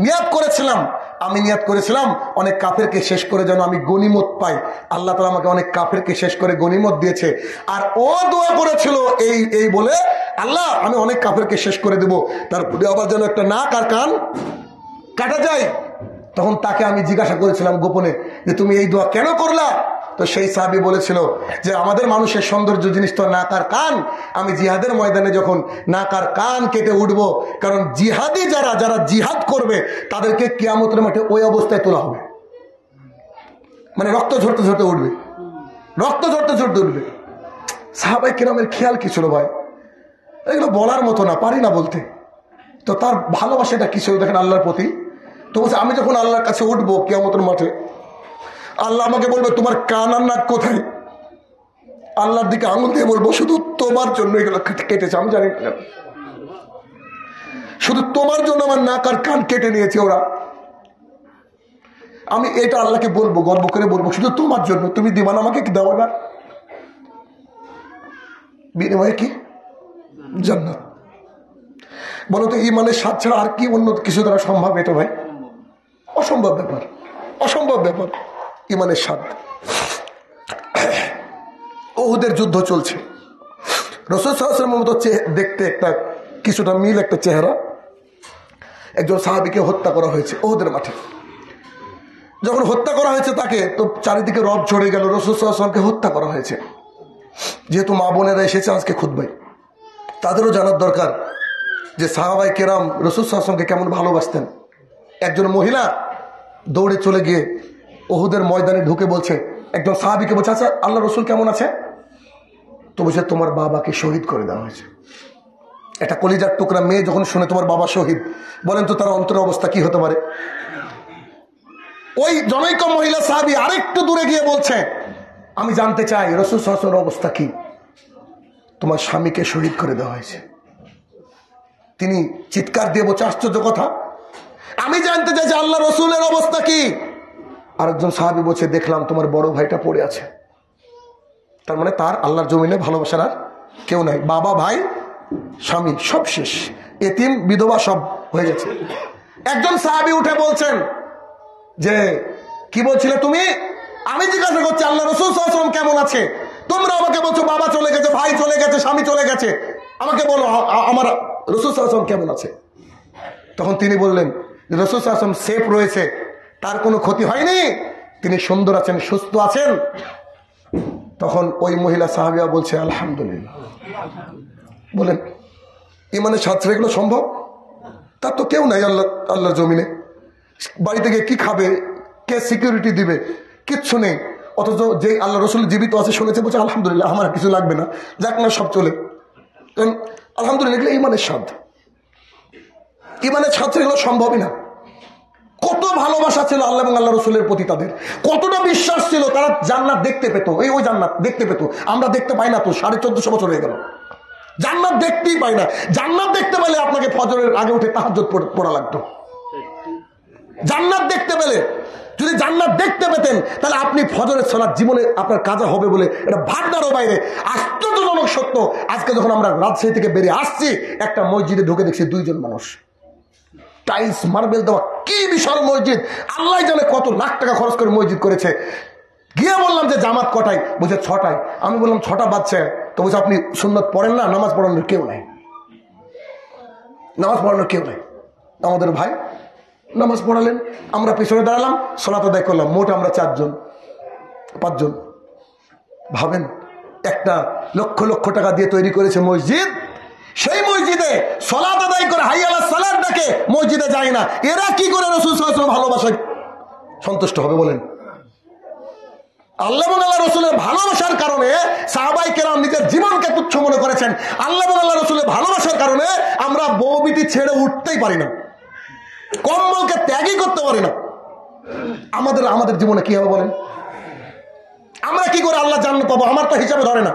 নিয়াত করেছিলাম, আমি নিয়াত করেছিলাম অনেক কাফেরকে শেষ করে যেন আমি গনিমত পাই। আল্লাহ তাআলা আমাকে অনেক কাফেরকে শেষ করে গনিমত দিয়েছে। আর ও দোয়া করেছিল এই বলে, আল্লাহ আমি অনেক কাফেরকে শেষ করে দেব, তারপরে আবার যেন একটা নাক আর কান কাটা যায়। তখন তাকে আমি জিজ্ঞাসা করেছিলাম গোপনে যে তুমি এই দোয়া কেন করলা? তো সেই সাহাবী বলেছিল যে আমাদের মানুষের সৌন্দর্য জিনিস তো নাক আর কান, আমি জিহাদের ময়দানে যখন নাক আর কান কেটে উঠবো, কারণ জিহাদি যারা যারা জিহাদ করবে তাদেরকে কিয়ামতের মাঠে ওই অবস্থায় তোলা হবে, মানে রক্ত ঝরতে ঝরতে উঠবে, রক্ত ঝরতে ঝরতে উঠবে। সাহাবায়ে কেরামের খেয়াল কি ছিল ভাই, এগুলো বলার মতো না, পারি না বলতে। তো তার ভালোবাসাটা কি ছিল দেখেন আল্লাহর প্রতি। তো বলছে আমি যখন আল্লাহর কাছে উঠবো কিয়ামতের মাঠে, আল্লাহ আমাকে বলবে তোমার কান আর নাক কোথায়? আল্লাহর দিকে আঙুল দিয়ে বলবো শুধু তোমার জন্য এগুলো কেটেছে, আমি জানি না, শুধু তোমার জন্য আমার নাক আর কান কেটে নিয়েছে ওরা। আমি এটা আল্লাহকে বলবো, গর্ব করে বলবো শুধু তোমার জন্য, তুমি দিবা না আমাকে, কি দাও না, বিনিময়ে কি? জান্নাত। বলো তো ঈমানের স্বাদ ছাড়া আর কি অন্য কিছু দ্বারা সম্ভব? এটা ভাই অসম্ভব ব্যাপার, অসম্ভব ব্যাপার ঈমানের স্বাদ। উহুদের যুদ্ধ চলছে, রাসূল সাল্লাল্লাহু আলাইহি ওয়াসাল্লামের মতো দেখতে একটা কিছুটা মিল একটা চেহারা, একজন সাহাবীকে হত্যা করা হয়েছে উহুদের মাঠে। যখন হত্যা করা হয়েছে তাকে, তো চারিদিকে রব ঝরে গেল, রাসূল সাল্লাল্লাহু আলাইহি ওয়াসাল্লামকে হত্যা করা হয়েছে। যেহেতু মা বোনেরা এসেছে আজকে খুতবায়, তাদেরও জানার দরকার যে সাহাবায়ে কেরাম রাসূল সাল্লাল্লাহু আলাইহি ওয়াসাল্লামকে কেমন ভালোবাসতেন। একজন মহিলা দৌড়ে চলে গিয়ে উহুদের ময়দানে ঢুকে বলছে, একজন সাহাবীকে বলছে আচ্ছা আল্লাহ রসুল কেমন আছে? তো বলছে তোমার বাবাকে শহীদ করে দেওয়া হয়েছে। একটা কলিজার টুকরা মেয়ে যখন শুনে তোমার বাবা শহীদ, বলেন তো তার অন্তরের অবস্থা কি হতে পারে? ওই জনৈক মহিলা সাহাবী আরেকটু দূরে গিয়ে বলছে আমি জানতে চাই রাসূল সাল্লাল্লাহু আলাইহি ওয়াসাল্লামের অবস্থা কি? তোমার স্বামীকে শহীদ করে দেওয়া হয়েছে। তিনি চিৎকার দিয়ে বলছে আশ্চর্য কথা, আমি জানতে চাই যে আল্লাহ রসুলের অবস্থা কি? আরেকজন সাহাবী বলছে দেখলাম তোমার বড় ভাইটা পড়ে আছে। তার মানে তার আল্লাহর জমিনে ভালোবাসার আর কেউ নাই। বাবা, ভাই, স্বামী সব শেষ, এতিম বিধবা সব হয়ে গেছে। একজন সাহাবী উঠে বলছেন যে কি বলছিলে তুমি? আমি জিজ্ঞাসা করছি আল্লাহ রাসূল সাল্লাল্লাহু আলাইহি ওয়াসাল্লাম কেমন আছে? তোমরা আমাকে বলছো বাবা চলে গেছে, ভাই চলে গেছে, স্বামী চলে গেছে, আমাকে বলো আমার রাসূল সাল্লাল্লাহু আলাইহি ওয়াসাল্লাম কেমন আছে? তখন তিনি বললেন রাসূল সাল্লাল্লাহু আলাইহি ওয়াসাল্লাম সেফ রয়েছে, তার কোনো ক্ষতি হয়নি, তিনি সুন্দর আছেন, সুস্থ আছেন। তখন ওই মহিলা সাহাবিয়া বলছে আলহামদুলিল্লাহ। বলেন ইমানের ছাত্র এগুলো সম্ভব? তার তো কেউ নাই আল্লাহর জমিনে, বাড়ি থেকে কি খাবে, কে সিকিউরিটি দিবে, কিচ্ছু নেই। অথচ যে আল্লাহ রসুল জীবিত আছে শুনেছে, বলছে আলহামদুলিল্লাহ আমার কিছু লাগবে না, যাক না সব চলে। কারণ আলহামদুলিল্লাহ এগুলো ইমানের স্বাদ, ইমানের ছাত্র এগুলো সম্ভবই না। কত ভালোবাসা ছিল আল্লাহ এবং আল্লাহ রসুলের প্রতি তাদের, কতটা বিশ্বাস ছিল, তারা জান্নাত দেখতে পেত, ওই জান্নাত দেখতে পেত, আমরা দেখতে পাই না তো, 1450 বছর হয়ে গেল জান্নাত দেখতেই পাই না। জান্নাত দেখতে পেলে আপনাকে ফজরের আগে উঠে তাহাজ্জুদ পড়া লাগতো। জান্নাত দেখতে পেলে, যদি জান্নাত দেখতে পেতেন তাহলে আপনি ফজরের সালাত জীবনে আপনার কাজা হবে বলে এটা ভাবনারও বাইরে। আশ্চর্যজনক সত্য, আজকে যখন আমরা রাজশাহী থেকে বেরিয়ে আসছি, একটা মসজিদে ঢুকে দেখছি 2 জন মানুষ, টাইলস মার্বেল দেওয়া, কি বিশাল মসজিদ, আল্লাহ জানে কত লাখ টাকা খরচ করে মসজিদ করেছে। গিয়ে বললাম যে জামাত কটায়? বলছে 6টায়। আমি বললাম 6টা বাজছে, তো বলছে আপনি সুন্নত পড়েন না? নামাজ পড়ানোর কেউ নাই, নামাজ পড়ানোর কেউ নাই। আমাদের ভাই নামাজ পড়ালেন, আমরা পিছনে দাঁড়ালাম, সালাত আদায় করলাম। মোট আমরা 4 জন 5 জন। ভাবেন, একটা লক্ষ লক্ষ টাকা দিয়ে তৈরি করেছে মসজিদ, সেই মসজিদে সালাত আদায় করে হাইয়া আলাস সালাত ডাকে, মসজিদে যায় না। এরা কি করে রাসূল সাল্লাল্লাহু আলাইহি ওয়াসাল্লাম ভালোবাসায় সন্তুষ্ট হবে বলেন? আল্লাহ এবং আল্লাহ রসুলের ভালোবাসার কারণে সাহাবায়ে কেরাম নিজের জীবনকে তুচ্ছ মনে করেছেন। আল্লাহ এবং আল্লাহ রসুলের ভালোবাসার কারণে আমরা বউবিটি ছেড়ে উঠতেই পারি না, কম্বলকে ত্যাগই করতে পারি না। আমাদের জীবনে কি হবে বলেন? আমরা কি করে আল্লাহ জান্নাত পাবো? আমার তো হিসাবে ধরে না,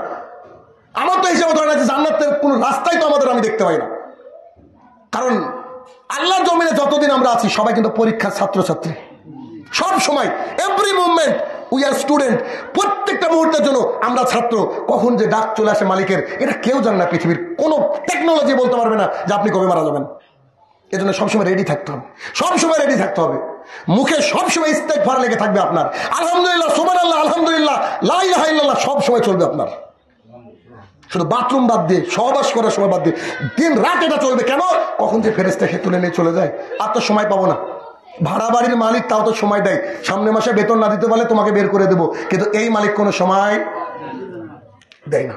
যে জান্নাতের কোন রাস্তাই তো আমি দেখতে পাই না। কারণ আল্লাহর জমিনে যতদিন আমরা আছি সবাই কিন্তু পরীক্ষার ছাত্রছাত্রী, সব সময়, every movement we are student. প্রত্যেকটা মুহূর্তের জন্য আমরা ছাত্র। কখন যে ডাক চলে আসে মালিকের, এটা কেউ জানে না। পৃথিবীর কোনো টেকনোলজি বলতে পারবে না যে আপনি কবে মারা যাবেন। এজন্য সবসময় রেডি থাকতে হবে, সবসময় রেডি থাকতে হবে। মুখে সবসময় ইস্তেগফার লেগে থাকবে আপনার, আলহামদুলিল্লাহ, সুবহানাল্লাহ, আলহামদুলিল্লাহ, লা ইলাহা ইল্লাল্লাহ, সব সময় চলবে আপনার। শুধু বাথরুম বাদ দিয়ে, সহবাস করার সময় বাদ দিয়ে, দিন রাত এটা চলবে। কেন? কখন যে ফেরেশতা সে তুলে নিয়ে চলে যায়, আর তো সময় পাবো না। ভাড়া বাড়ির মালিক তাও তো সময় দেয়, সামনে মাসে বেতন না দিতে পারলে তোমাকে বের করে দেবো, কিন্তু এই মালিক কোনো সময় দেয় না।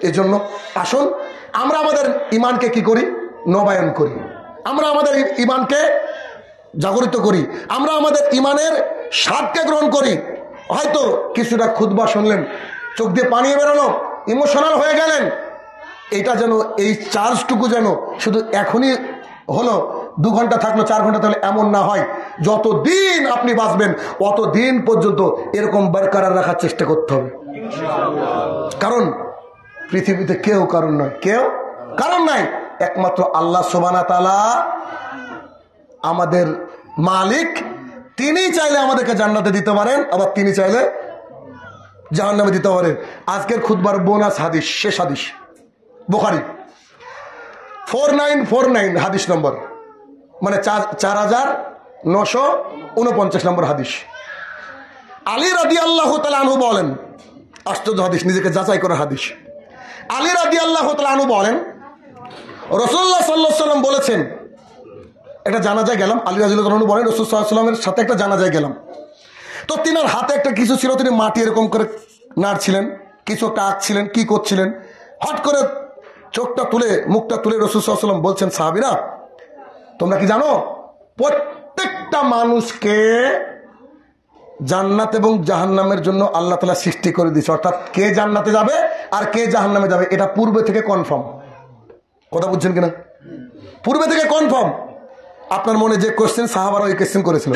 এজন্য আসুন আমরা আমাদের ইমানকে কি করি? নবায়ন করি, আমরা আমাদের ইমানকে জাগরিত করি, আমরা আমাদের ইমানের স্বাদকে গ্রহণ করি। হয়তো কিছুটা খুতবা শুনলেন, চোখ দিয়ে পানি বেরোলো, ইমোশনাল হয়ে গেলেন, এটা যেন, এই চার্জটুকু যেন শুধু এখনই হলো, 2 ঘন্টা থাকলো, 4 ঘন্টা থাকলে এমন না হয়। যতদিন আপনি বাঁচবেন অতদিন পর্যন্ত এরকম বরকরার রাখার চেষ্টা করতে হবে। কারণ পৃথিবীতে কেউ কারণ নয়, কেউ কারণ নাই, একমাত্র আল্লাহ সুবহানাহু ওয়া তাআলা আমাদের মালিক। তিনি চাইলে আমাদেরকে জান্নাতে দিতে পারেন, আবার তিনি চাইলে জাহান্নামে দিতে পারেন। আজকের খুতবার বোনাস হাদিস, শেষ হাদিস, বুখারী 4949 হাদিস নম্বর, মানে 4949 নম্বর হাদিস। আলী রাদিয়াল্লাহু তাআলা আনহু বলেন, আশ্চর্য হাদিস, নিজেকে যাচাই করা হাদিস। আলী রাদিয়াল্লাহু তাআলা আনহু বলেন, রাসূলুল্লাহ সাল্লাল্লাহু আলাইহি ওয়াসাল্লাম বলেছেন, একটা জানাজায় গেলাম, আলী রাদিয়াল্লাহু তাআলা বলেন রাসূল সাল্লাল্লাহু আলাইহি ওয়াসাল্লামের সাথে একটা জানাজায় গেলাম, তো তিনার হাতে একটা কিছু ছিল, তিনি মাটি এরকম করে নাড়ছিলেন, কিছু একটা আঁকছিলেন, কি করছিলেন। হট করে চোখটা তুলে, মুখটা তুলে রাসূল সাল্লাল্লাহু আলাইহি ওয়াসাল্লাম বলছেন, সাহাবীরা তোমরা কি জানো প্রত্যেকটা মানুষকে জান্নাত এবং জাহান্নামের জন্য আল্লাহ তাআলা সৃষ্টি করে দিয়েছে, অর্থাৎ কে জান্নাতে যাবে আর কে জাহান্নামে যাবে এটা পূর্বে থেকে কনফার্ম। কথা বুঝছেন কিনা? পূর্বে থেকে কনফার্ম। আপনার মনে যে কোশ্চেন, সাহাবারা ওই কোশ্চেন করেছিল,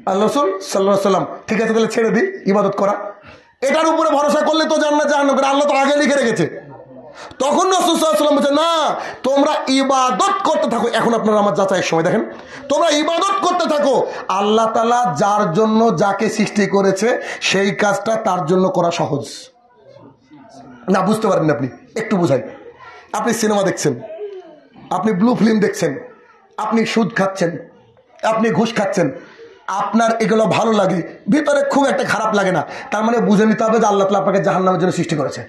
আল্লাহ রাসূল সাল্লাল্লাহু আলাইহি ওয়াসাল্লাম ঠিক আছে তাহলে ছেড়ে দিই ইবাদত করা, এটার উপরে ভরসা করলে তো জান্নাত জাহান্নাম, আল্লাহ তো আগে লিখে রেখেছে। তখন রাসূল সাল্লাল্লাহু আলাইহি ওয়াসাল্লাম বলছে, না তোমরা ইবাদত করতে থাকো। এখন আপনারা আমার যাচাইয়ের সময়, দেখেন, তোমরা ইবাদত করতে থাকো। আল্লাহ তাআলা যার জন্য যাকে সৃষ্টি করেছে সেই কাজটা তার জন্য করা সহজ। না বুঝতে পারেন আপনি, একটু বুঝাই। আপনি সিনেমা দেখছেন, আপনি ব্লু ফিল্ম দেখছেন, আপনি সুদ খাচ্ছেন, আপনি ঘুষ খাচ্ছেন, আপনার এগুলো ভালো লাগে, ভিতরে খুব একটা খারাপ লাগে না, তার মানে বুঝে নিতে হবে যে আল্লাহ তাআলা আপনাকে জাহান্নামের জন্য সৃষ্টি করেছে।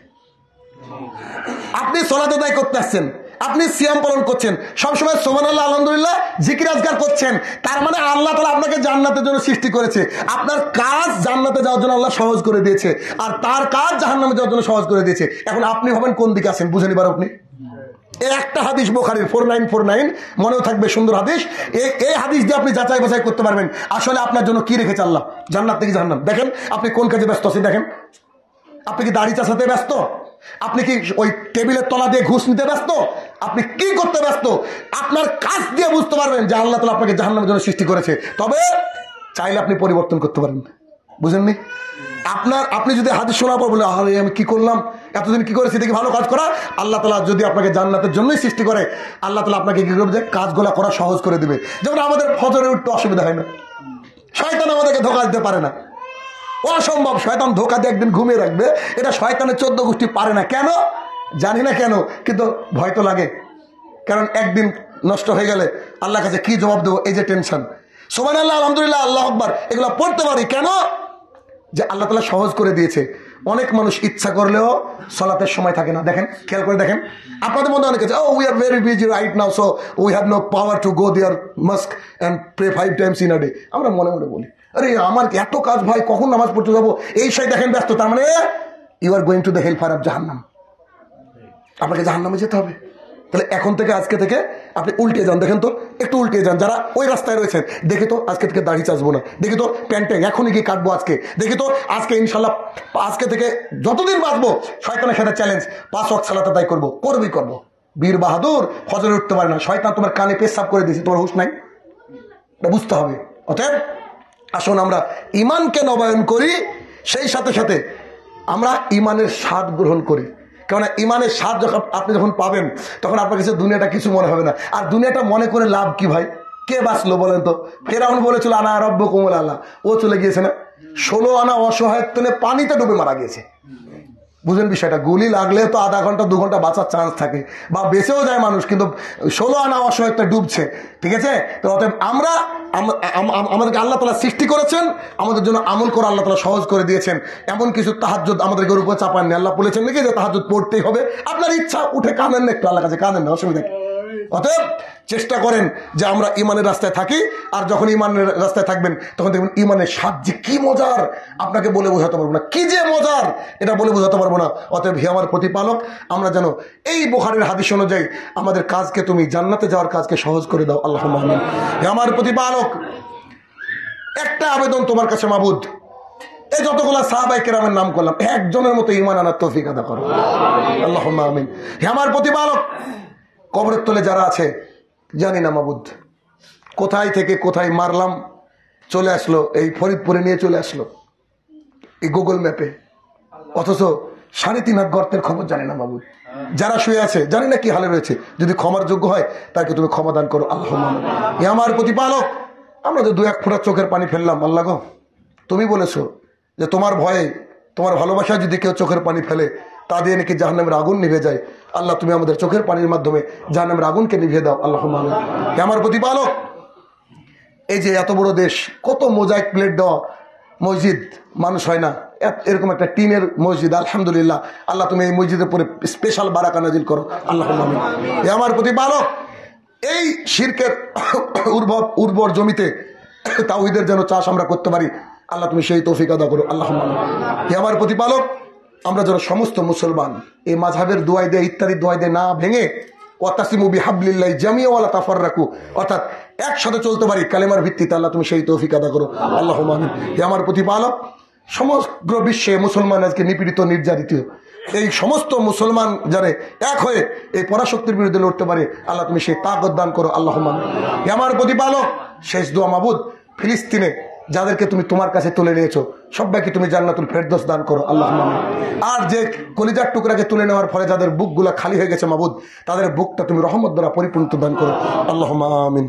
আপনি সালাত আদায় করতে আসছেন, আপনি সিয়াম পালন করছেন, সবসময় সুবহানাল্লাহ আলহামদুলিল্লাহ জিকির আজকার করছেন, তার মানে আল্লাহ তাআলা আপনাকে জান্নাতের জন্য সৃষ্টি করেছে। আপনার কাজ জান্নাতে যাওয়ার জন্য আল্লাহ সহজ করে দিয়েছে, আর তার কাজ জাহান্নামে যাওয়ার জন্য সহজ করে দিয়েছে। এখন আপনি ভাবেন কোন দিকে আছেন, বুঝে নিবার আপনি। এই একটা হাদিস বুখারীর 4949 মনেও থাকবে, সুন্দর হাদিস। এই হাদিস দিয়ে আপনি যাচাই বাছাই করতে পারবেন আসলে আপনার জন্য কি রেখেছে আল্লাহ, জান্নাত থেকে জাহান্নাম। দেখেন আপনি কোন কাজে ব্যস্ত আছেন, দেখেন আপনি কি দাড়ি চাষাতে ব্যস্ত, আপনি কি ওই টেবিলের তলা দিয়ে ঘুষ নিতে ব্যস্ত, আপনি কি করতে ব্যস্ত, আপনার কাজ দিয়ে বুঝতে পারবেন যে আল্লাহ তাআলা আপনাকে জাহান্নামের জন্য সৃষ্টি করেছে। তবে চাইলে আপনি পরিবর্তন করতে পারেন, বুঝেননি? আপনি যদি হাদিস শোনার পর বলে আরে আমি কি করলাম, এতদিন কি করেছি দেখি ভালো কাজ করা, আল্লাহ তাআলা যদি আপনাকে জান্নাতের জন্যই সৃষ্টি করে, আল্লাহ তাআলা আপনাকে কি করবে, কাজগুলো করা সহজ করে দিবে। যেমন আমাদের ফজরে উঠতে অসুবিধা হয় না, শয়তান আমাদেরকে ধোঁকা দিতে পারে না, অসম্ভব। শয়তান ধোঁকা দিয়ে একদিন ঘুমিয়ে রাখবে, এটা শয়তানের 14 গোষ্ঠী পারে না। কেন জানি না কেন, কিন্তু ভয় তো লাগে, কারণ একদিন নষ্ট হয়ে গেলে আল্লাহর কাছে কি জবাব দেবো, এই যে টেনশন। সুবহানাল্লাহ আলহামদুলিল্লাহ আল্লাহু আকবার এগুলো পড়তে পারি কেন, যে আল্লাহ তাআলা সহজ করে দিয়েছে। অনেক মানুষ ইচ্ছা করলেও সালাতের সময় থাকে না। দেখেন, খেয়াল করে দেখেন, আপনাদের মধ্যে অনেকে we are very busy right now, so we have no power to go there mosque and pray 5 times in a day। আমরা মনে মনে বলি আরে আমার এত কাজ ভাই, কখন নামাজ পড়তে যাবো, এই সেই দেখেন ব্যস্ত, তার মানে you are going to the hell fire of জাহান্নাম, আপনাকে জাহান্নামে যেতে হবে। তাহলে এখন থেকে আজকে থেকে আপনি উল্টে যান, দেখেন তো একটু উল্টে যান, যারা ওই রাস্তায় রয়েছেন, দেখি তো আজকে থেকে দাড়ি চাষবো না, দেখি তো প্যান্টে এখনই গিয়ে কাটবো আজকে, দেখি তো আজকে ইনশাল্লাহ আজকে থেকে যতদিন বাঁচবো শয়তানের সাথে চ্যালেঞ্জ, 5 ওয়াক্ত সালাত আদায় করবো, করবো। বীর বাহাদুর ফজরে উঠতে পারে না, শয়তান তোমার কানে পেশাব করে দিয়েছে, তোমার হুঁশ নাই, এটা বুঝতে হবে। অতএব আসুন আমরা ইমানকে নবায়ন করি, সেই সাথে সাথে আমরা ইমানের স্বাদ গ্রহণ করি। কেননা ইমানের স্বাদ আপনি যখন পাবেন, তখন আপনার কাছে দুনিয়াটা কিছু মনে হবে না। আর দুনিয়াটা মনে করে লাভ কি ভাই, কে বাঁচলো বলেন তো? ফেরাউন বলেছিল আনা রব্বুকুমুল আ'লা, ও চলে গিয়েছে না, 16 আনা অসহায়ের তলে পানিতে ডুবে মারা গিয়েছে। বুঝলেন বিষয়টা? গুলি লাগলে তো আধা ঘন্টা 2 ঘন্টা বাঁচার চান্স থাকে, বা বেঁচেও যায় মানুষ, কিন্তু 16 আনা অসহায়তা ডুবছে। ঠিক আছে? তো অতএব আমাদেরকে আল্লাহ তাআলা সৃষ্টি করেছেন, আমাদের জন্য আমল করা আল্লাহ তাআলা সহজ করে দিয়েছেন। এমন কিছু তাহাজ্জুদ আমাদেরকে উপর চাপাননি। আল্লাহ বলেছেন নাকি যে তাহাজ্জুদ পড়তেই হবে, আপনার ইচ্ছা উঠে কাঁদেন না, একটু আল্লাহ কাছে কাঁদেন না, অসুবিধা কি? অতএব চেষ্টা করেন যে আমরা ইমানের রাস্তায় থাকি, আর যখন ইমানের রাস্তায় থাকবেন তখন দেখবেন ইমানের স্বাদ যে কি মজার, আপনাকে বলে বোঝাতে পারবো না, কি যে মজার এটা বলে বোঝাতে পারবো না। অতএব হে আমার প্রতিপালক, আমরা যেন এই বুখারীর হাদিস অনুযায়ী আমাদের কাজকে, তুমি জান্নাতে যাওয়ার কাজকে সহজ করে দাও, আল্লাহুম্মা আমিন। হে আমার প্রতিপালক, একটা আবেদন তোমার কাছে মাবুদ, এই যতগুলা সাহাবায়ে কেরামের নাম করলাম, একজনের মতো ঈমান আনার তৌফিক আদা করো, আল্লাহুম্মা আমিন। হে আমার প্রতিপালক, কবরের তলে যারা আছে জানি না মাবুদ, কোথায় থেকে কোথায় মারলাম চলে আসলো, এই ফরিদপুরে নিয়ে চলে আসলো এই গুগল ম্যাপে, অথচ 3.5 হাত গর্তের খবর জানি না মাবুদ। যারা শুয়ে আছে জানি না কি হালে রয়েছে, যদি ক্ষমার যোগ্য হয় তাকে তুমি ক্ষমা দান করো, আল্লাহুম্মা আমিন। হে আমার প্রতিপালক, আমরা যে 2-1 ফোঁটা চোখের পানি ফেললাম, আল্লাহ গো তুমি বলেছো যে তোমার ভয়ে, তোমার ভালোবাসায় যদি কেউ চোখের পানি ফেলে তা দিয়ে নাকি জাহান্নামের আগুন নিভে যায়। আল্লাহ তুমি আমাদের চোখের পানির মাধ্যমে জাহান্নামের আগুনকে নিভিয়ে দাও, আল্লাহুম্মা আমিন। হে আমার প্রতিপালক, এই যে এত বড় দেশ, কত মোজাইক প্লেট দেওয়া মসজিদ মানুষ হয় না, এরকম একটা টিনের মসজিদ, আলহামদুলিল্লাহ। আল্লাহ তুমি এই মসজিদের পরে স্পেশাল বারাকা নাজিল করো, আল্লাহুম্মা আমিন। হে আমার প্রতিপালক, এই শিরকের উর্বর জমিতে তাওহীদের যেন চাষ আমরা করতে পারি, আল্লাহ তুমি সেই তৌফিক আদা করো, আল্লাহুম্মা আমিন। হে আমার প্রতিপালক, আমরা যেন সমস্ত মুসলমান এই মাযহাবের দোয়াই দিয়ে ইত্যাদি দোয়াই দিয়ে না ভেঙে, ওয়াতাসিমু বিহাবলিল্লাহি জামিআ ওয়া লা তাফাররাকু, অর্থাৎ একসাথে চলতে পারি কালেমার ভিত্তিতে, আল্লাহ তুমি সেই তৌফিক আদা করো, আল্লাহুম্মা আমিন। হে আমার প্রতিপালক, সমগ্র বিশ্বে মুসলমান আজকে নিপীড়িত, নির্যাতিত, এই সমস্ত মুসলমান যারা এক হয়ে এই পরাশক্তির বিরুদ্ধে লড়তে পারে, আল্লাহ তুমি সেই তাকত দান করো, আল্লাহুম্মা আমিন। হে আমার প্রতিপালক, শেষ দোয়া মাবুদ, ফিলিস্তিনে যাদেরকে তুমি তোমার কাছে তুলে নিয়েছো সবাইকে তুমি জান্নাতুল ফেরদৌস দান করো, আল্লাহুম্মা আমিন। আর যে কলিজার টুকরাকে তুলে নেওয়ার ফলে যাদের বুকগুলা খালি হয়ে গেছে মাবুদ, তাদের বুকটা তুমি রহমত দ্বারা পরিপূর্ণ দান করো, আল্লাহুম্মা আমিন।